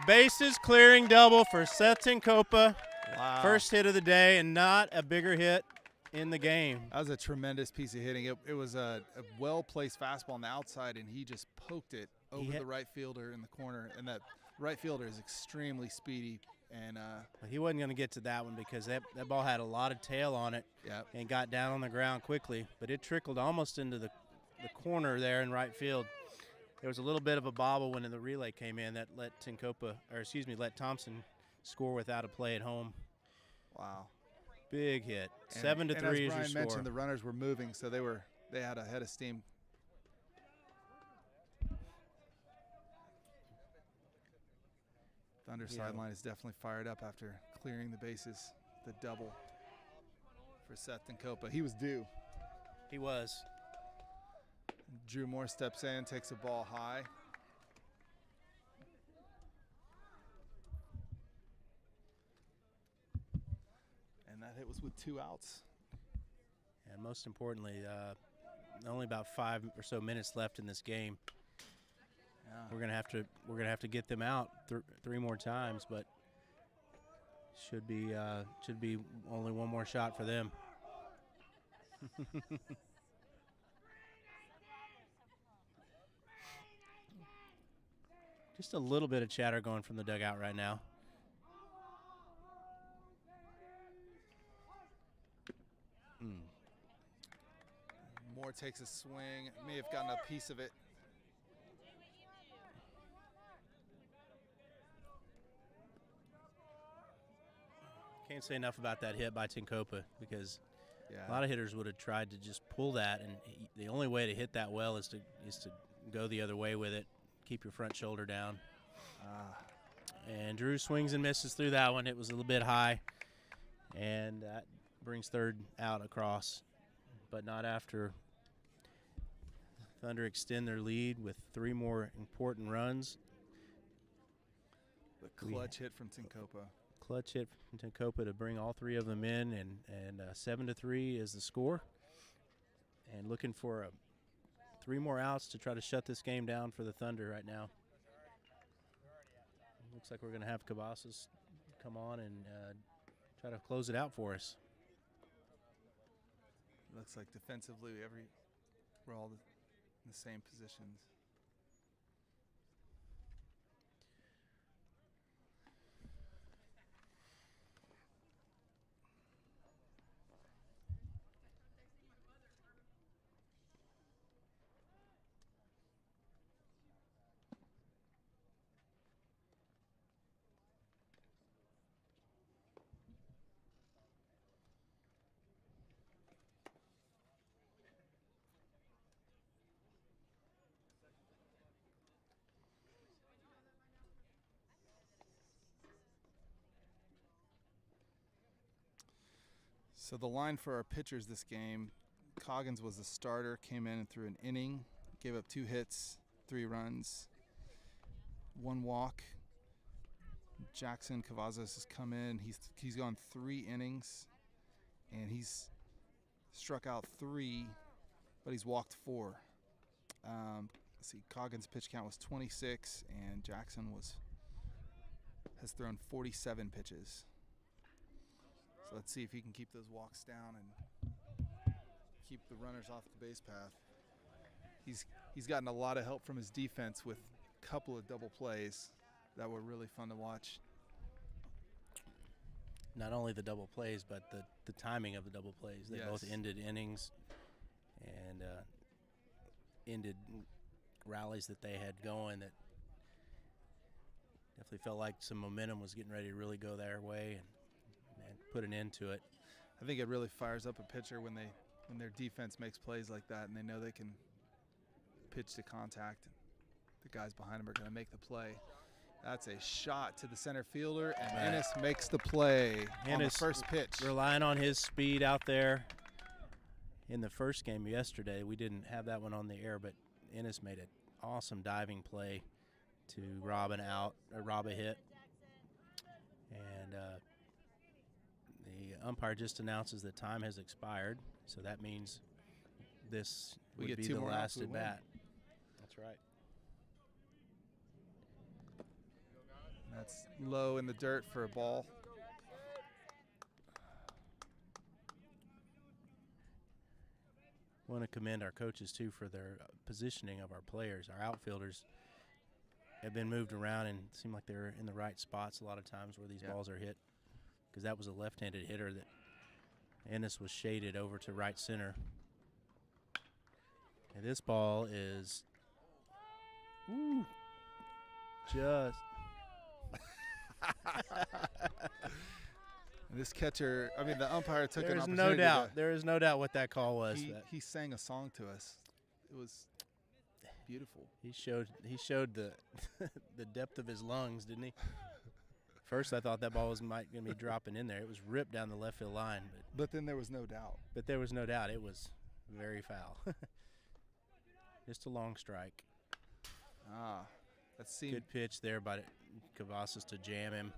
Bases clearing double for Seth Tinkopa. wow. First hit of the day, and not a bigger hit in the game. That was a tremendous piece of hitting. It was a well-placed fastball on the outside, and he just poked it over hit- the right fielder in the corner. And that right fielder is extremely speedy. And But he wasn't going to get to that one because that ball had a lot of tail on it yeah, and got down on the ground quickly. But it trickled almost into the corner there in right field. There was a little bit of a bobble when the relay came in that let let Thompson score without a play at home. wow. Big hit. And- 7 to and 3 as is Brian your score. mentioned, the runners were moving, so they had a head of steam. Thunder Yeah. sideline is definitely fired up after clearing the bases. The double for Seth Thompson. He was due. He was. Drew Moore steps in, takes the ball high. And that hit was with 2 outs. And most importantly, only about 5 or so minutes left in this game. Yeah. We're gonna have to get them out 3 more times, but should be only one more shot for them. Just a little bit of chatter going from the dugout right now. Moore takes a swing, may have gotten a piece of it. Can't say enough about that hit by Tinkopa because Yeah. a lot of hitters would have tried to just pull that, and the only way to hit that well is to go the other way with it, keep your front shoulder down. And Drew swings and misses through that one. It was a little bit high, and that brings third out across, but not after Thunder extend their lead with 3 more important runs. The clutch hit from Tinkopa. Clutch hit from Tinkopa to bring all 3 of them in, and 7 to 3 is the score. And looking for 3 more outs to try to shut this game down for the Thunder right now. Looks like we're going to have Cavazos come on and try to close it out for us. Looks like defensively we're all in the same positions. So the line for our pitchers this game, Coggins was the starter, came in and threw an inning, gave up 2 hits, 3 runs, 1 walk. Jackson Cavazos has come in. He's gone 3 innings, and he's struck out 3, but he's walked 4. Let's see, Coggins' pitch count was 26, and Jackson has thrown 47 pitches. So let's see if he can keep those walks down and keep the runners off the base path. He's gotten a lot of help from his defense with a couple of double plays that were really fun to watch. Not only the double plays, but the timing of the double plays. They both Yes. ended innings and ended rallies that they had going that definitely felt like some momentum was getting ready to really go their way and put an end to it. I think it really fires up a pitcher when their defense makes plays like that and they know they can pitch to contact. The guys behind them are going to make the play. That's a shot to the center fielder, and Right. Ennis makes the play on the Ennis first pitch. Relying on his speed out there. In the first game yesterday, we didn't have that one on the air, but Ennis made an awesome diving play to rob a hit. And the umpire just announces that time has expired, so that means this We would get be 2 the more outs, last we at win. bat. That's right. That's low in the dirt for a ball. Want to commend our coaches too for their positioning of our players. Our outfielders have been moved around and seem like they're in the right spots a lot of times where these Yeah. balls are hit, because that was a left-handed hitter that Ennis was shaded over to right center. And this ball is just And This catcher, I mean, the umpire took an There's opportunity. no doubt. There is no doubt what that call was. He sang a song to us. It was beautiful. He showed the the depth of his lungs, didn't he? First, I thought that ball was going to be dropping in there. It was ripped down the left field line, But then there was no doubt. but there was no doubt it was very foul. Just a long strike. That seemed Good pitch there by Cavazos to jam him.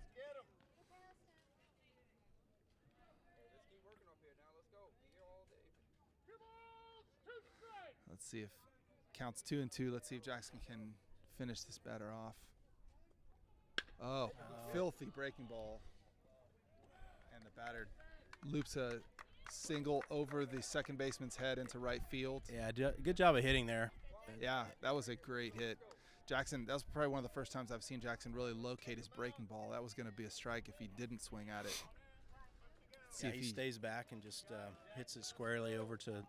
Let's see if counts 2-2. Let's see if Jackson can finish this batter off. Oh, filthy breaking ball. And the batter loops a single over the second baseman's head into right field. Yeah, good job of hitting there. Yeah, that was a great hit. Jackson, that was probably one of the first times I've seen Jackson really locate his breaking ball. That was going to be a strike if he didn't swing at it. Yeah, he stays back and just hits it squarely over to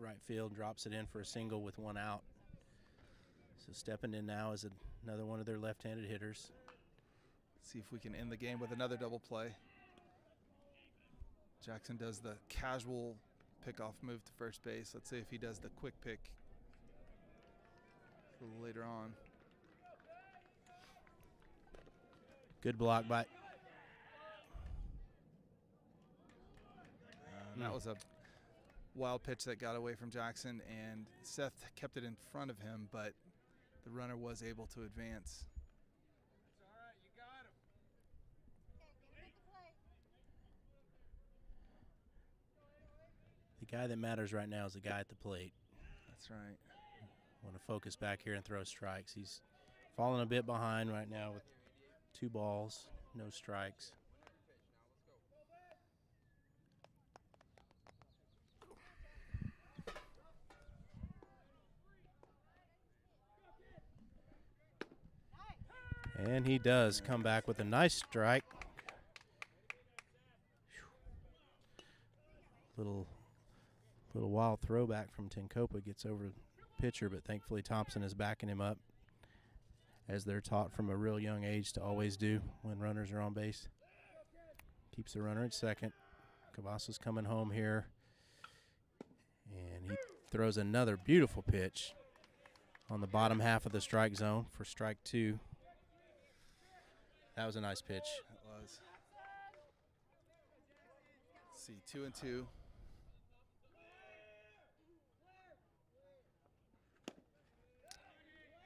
right field, drops it in for a single with one out. So stepping in now is another one of their left-handed hitters. See if we can end the game with another double play. Jackson does the casual pickoff move to first base. Let's see if he does the quick pick a little later on. Good block by. That was a wild pitch that got away from Jackson, and Seth kept it in front of him, but the runner was able to advance. The guy that matters right now is the guy at the plate. That's right. Want to focus back here and throw strikes. He's falling a bit behind right now with 2 balls, no strikes. And he does come back with a nice strike. Little wild throwback from Tencopa, gets over the pitcher, but thankfully Thompson is backing him up, as they're taught from a real young age to always do when runners are on base. Keeps the runner at second. Cavazos coming home here, and he throws another beautiful pitch on the bottom half of the strike zone for strike 2. That was a nice pitch. That was. Let's see, 2-2.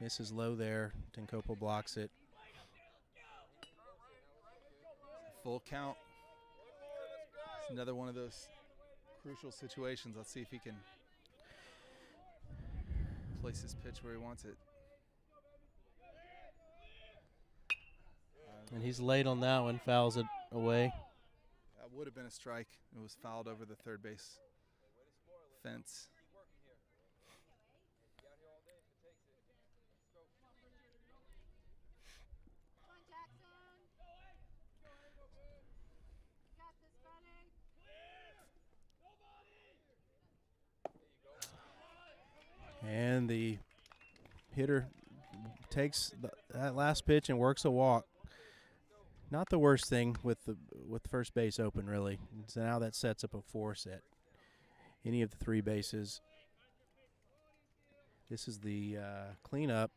Misses low there. Tencopa blocks it. Full count. It's another one of those crucial situations. Let's see if he can place his pitch where he wants it. And he's late on that one, fouls it away. That would have been a strike. It was fouled over the third base fence. And the hitter takes that last pitch and works a walk. Not the worst thing with first base open, really. So now that sets up a force at any of the 3 bases. This is the cleanup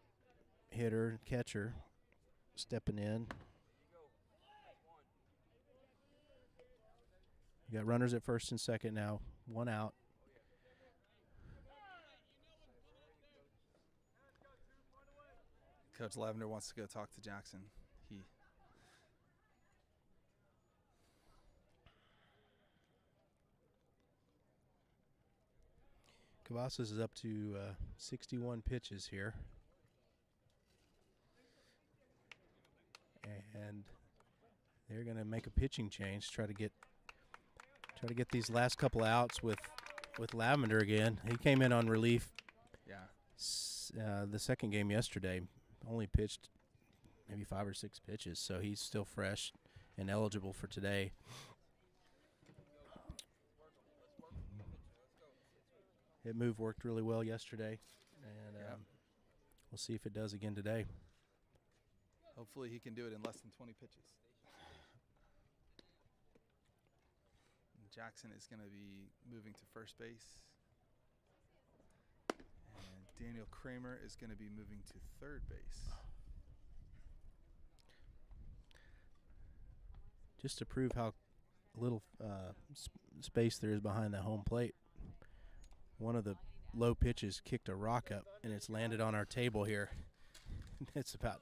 hitter, catcher, stepping in. You got runners at first and second now, 1 out. Coach Lavender wants to go talk to Jackson. Cavazos is up to 61 pitches here. And they're going to make a pitching change, try to get these last couple outs with Lavender again. He came in on relief. Yeah. The second game yesterday, only pitched maybe 5 or 6 pitches, so he's still fresh and eligible for today. Hit move worked really well yesterday, and we'll see if it does again today. Hopefully he can do it in less than 20 pitches. Jackson is going to be moving to first base. And Daniel Kramer is going to be moving to third base. Just to prove how little space there is behind that home plate, one of the low pitches kicked a rock up, and it's landed on our table here. It's about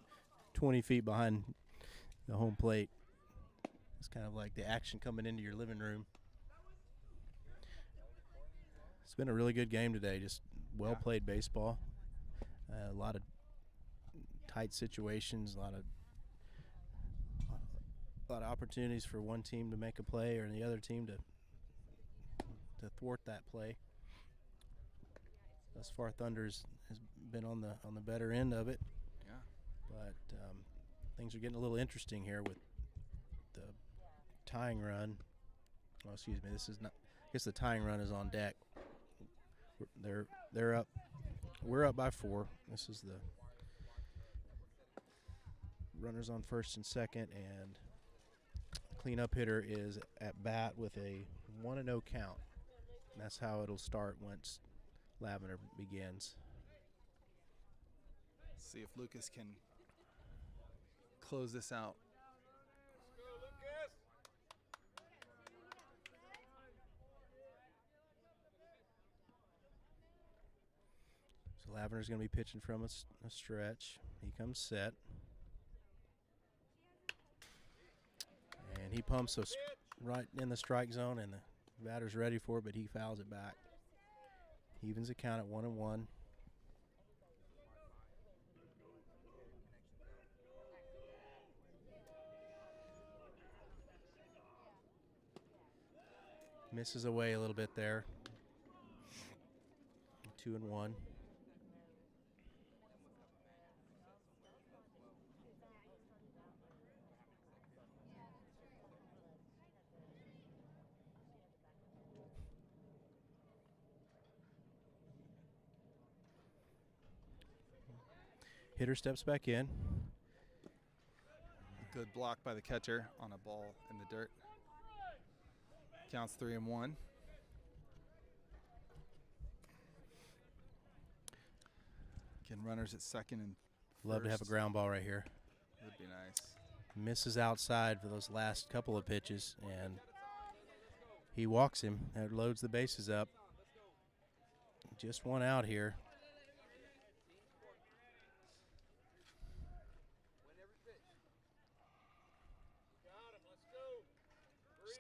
20 feet behind the home plate. It's kind of like the action coming into your living room. It's been a really good game today, just well-played baseball. A lot of tight situations, a lot of opportunities for one team to make a play or the other team to thwart that play. Thus far, Thunder's has been on the better end of it. Yeah. But things are getting a little interesting here with the tying run. Oh, excuse me. This is not. I guess the tying run is on deck. They're up. We're up by 4. This is the runners on first and second, and cleanup hitter is at bat with a 1-0 count. And that's how it'll start once Lavender begins. See if Lucas can close this out. So Lavender's going to be pitching from a stretch. He comes set. And he pumps us right in the strike zone, and the batter's ready for it, but he fouls it back. Evens the count at 1-1. Misses away a little bit there. 2-1. Hitter steps back in. Good block by the catcher on a ball in the dirt. Counts 3-1. Again, runners at second and Love to have a first. ground ball right here. Would be nice. Misses outside for those last couple of pitches, and he walks him. That loads the bases up. Just one out here.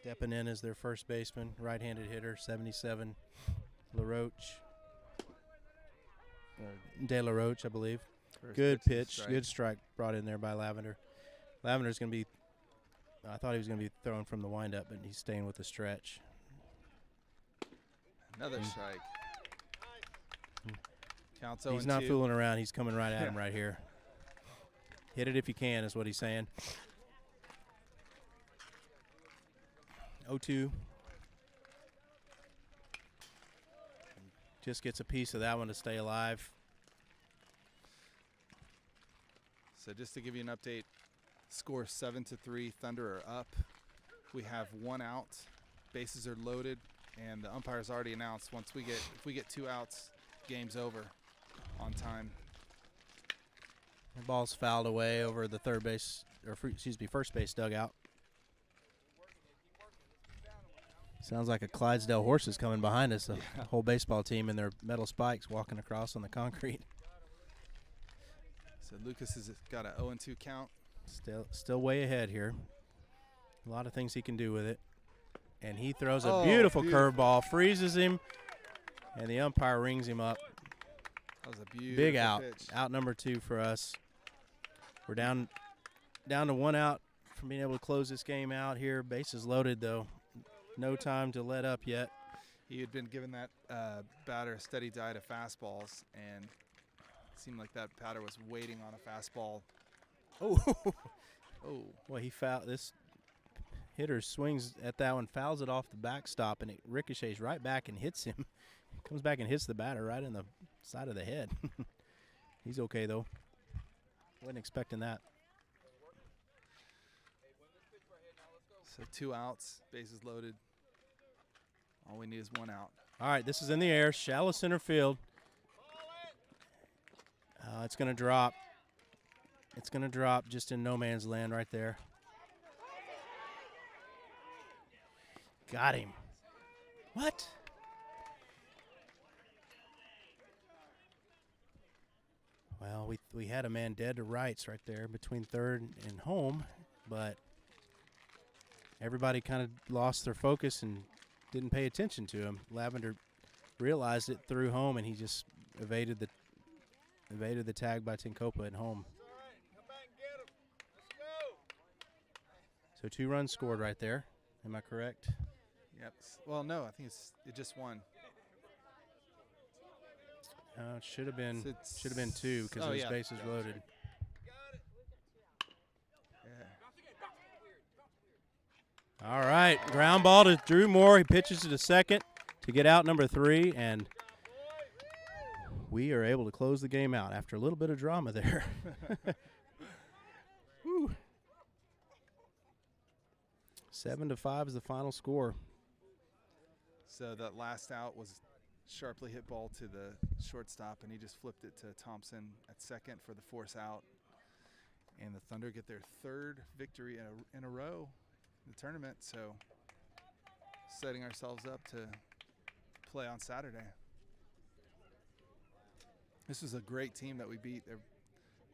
Stepping in as their first baseman, right-handed hitter, 77, LaRoche. De La Roche, I believe. First Good pitch is a pitch, strike. good strike brought in there by Lavender. Lavender's going to be, I thought he was going to be throwing from the windup, but he's staying with the stretch. Another strike. Counts 0-2. He's not fooling around. He's coming right at him right here. Hit it if you can is what he's saying. 0-2. Just gets a piece of that one to stay alive. So just to give you an update, score 7-3. Thunder are up. We have 1 out. Bases are loaded, and the umpire's already announced if we get 2 outs, game's over on time. The ball's fouled away over the first base dugout. Sounds like a Clydesdale horse is coming behind us. The whole baseball team in their metal spikes walking across on the concrete. So Lucas has got a 0-2 count. Still way ahead here. A lot of things he can do with it. And he throws a Oh, beautiful beautiful. curveball, freezes him, and the umpire rings him up. That was a beautiful Big out. pitch. Out number 2 for us. We're down to 1 out from being able to close this game out here. Bases loaded, though. No time to let up yet. He had been given that batter a steady diet of fastballs, and it seemed like that batter was waiting on a fastball. Oh, Well, he fouled this. Hitter swings at that one, fouls it off the backstop, and it ricochets right back and hits him. Comes back and hits the batter right in the side of the head. He's okay, though. Wasn't expecting that. so 2 outs, bases loaded. All we need is one out. All right, this is in the air, shallow center field. It's going to drop. It's going to drop just in no man's land right there. Got him. What? Well, we had a man dead to rights right there between third and home, but everybody kind of lost their focus and didn't pay attention to him. Lavender realized it, threw home, and he just evaded the tag by Tinkopa at home. So 2 runs scored right there. Am I correct? Yep. Well, no, I think it just won. It should have been 2 because oh, those yeah. bases loaded. Yeah. All right, ground ball to Drew Moore. He pitches to the second to get out number 3, and we are able to close the game out after a little bit of drama there. Woo. 7-5 is the final score. So that last out was sharply hit ball to the shortstop, and he just flipped it to Thompson at second for the force out. And the Thunder get their 3rd victory in a row in the tournament, so setting ourselves up to play on Saturday. This was a great team that we beat. They're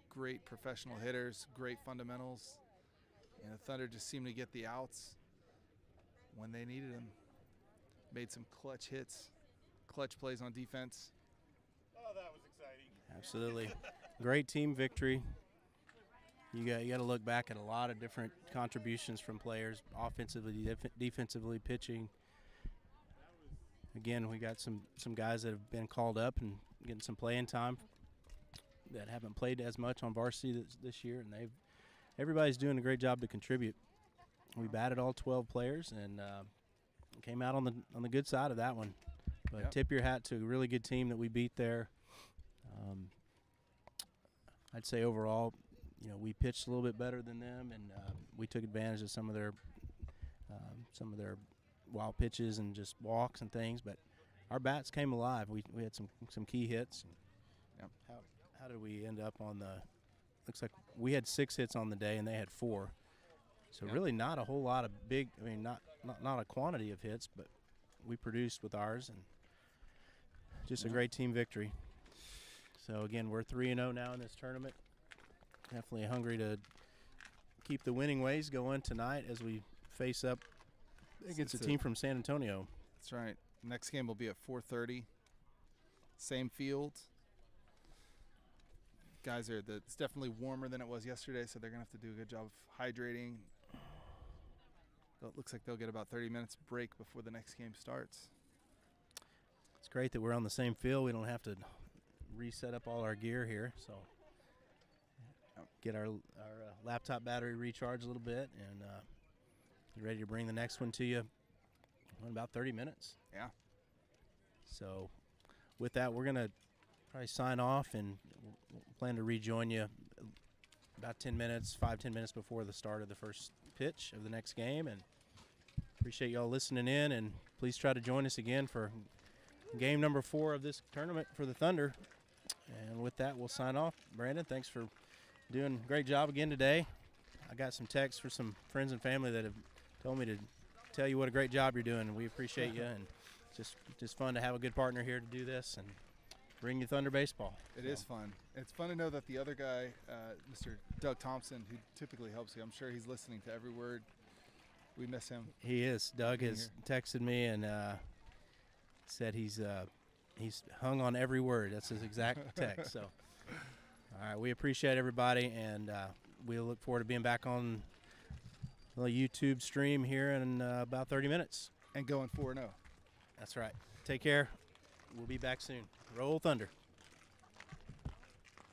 great professional hitters, great fundamentals, and the Thunder just seemed to get the outs when they needed them. Made some clutch hits, clutch plays on defense. Oh, that was exciting. Absolutely. Great team victory. You got to look back at a lot of different contributions from players, offensively, defensively, pitching. Again, we got some guys that have been called up and getting some playing time that haven't played as much on varsity this year, and everybody's doing a great job to contribute. We batted all 12 players and came out on the good side of that one. But Yep. Tip your hat to a really good team that we beat there. I'd say overall, we pitched a little bit better than them, and we took advantage of some of their wild pitches and just walks and things. But our bats came alive. We had some key hits. Yep. How did we end up on the? Looks like we had 6 hits on the day, and they had 4. So Yep. really not a whole lot of big. I mean, not a quantity of hits, but we produced with ours, and just a great team victory. So again, we're 3-0 now in this tournament. Definitely hungry to keep the winning ways going tonight as we face up against a team from San Antonio. That's right. Next game will be at 4:30. Same field. Guys it's definitely warmer than it was yesterday, so they're going to have to do a good job of hydrating. It looks like they'll get about 30 minutes break before the next game starts. It's great that we're on the same field. We don't have to reset up all our gear here, so get our laptop battery recharged a little bit and get ready to bring the next one to you in about 30 minutes. Yeah. So with that, we're going to probably sign off, and we'll plan to rejoin you about 10 minutes before the start of the first pitch of the next game. And appreciate y'all listening in, and please try to join us again for game number 4 of this tournament for the Thunder. And with that, we'll sign off. Brandon, thanks for doing a great job again today. I got some texts for some friends and family that have told me to tell you what a great job you're doing, and we appreciate you. And just fun to have a good partner here to do this and bring you Thunder baseball. It is fun. It's fun to know that the other guy, Mr. Doug Thompson, who typically helps you, I'm sure he's listening to every word. We miss him. He is. Doug has texted me and said he's hung on every word. That's his exact text. So, all right, we appreciate everybody, and we'll look forward to being back on the YouTube stream here in about 30 minutes. And going 4-0. That's right. Take care. We'll be back soon. Roll Thunder.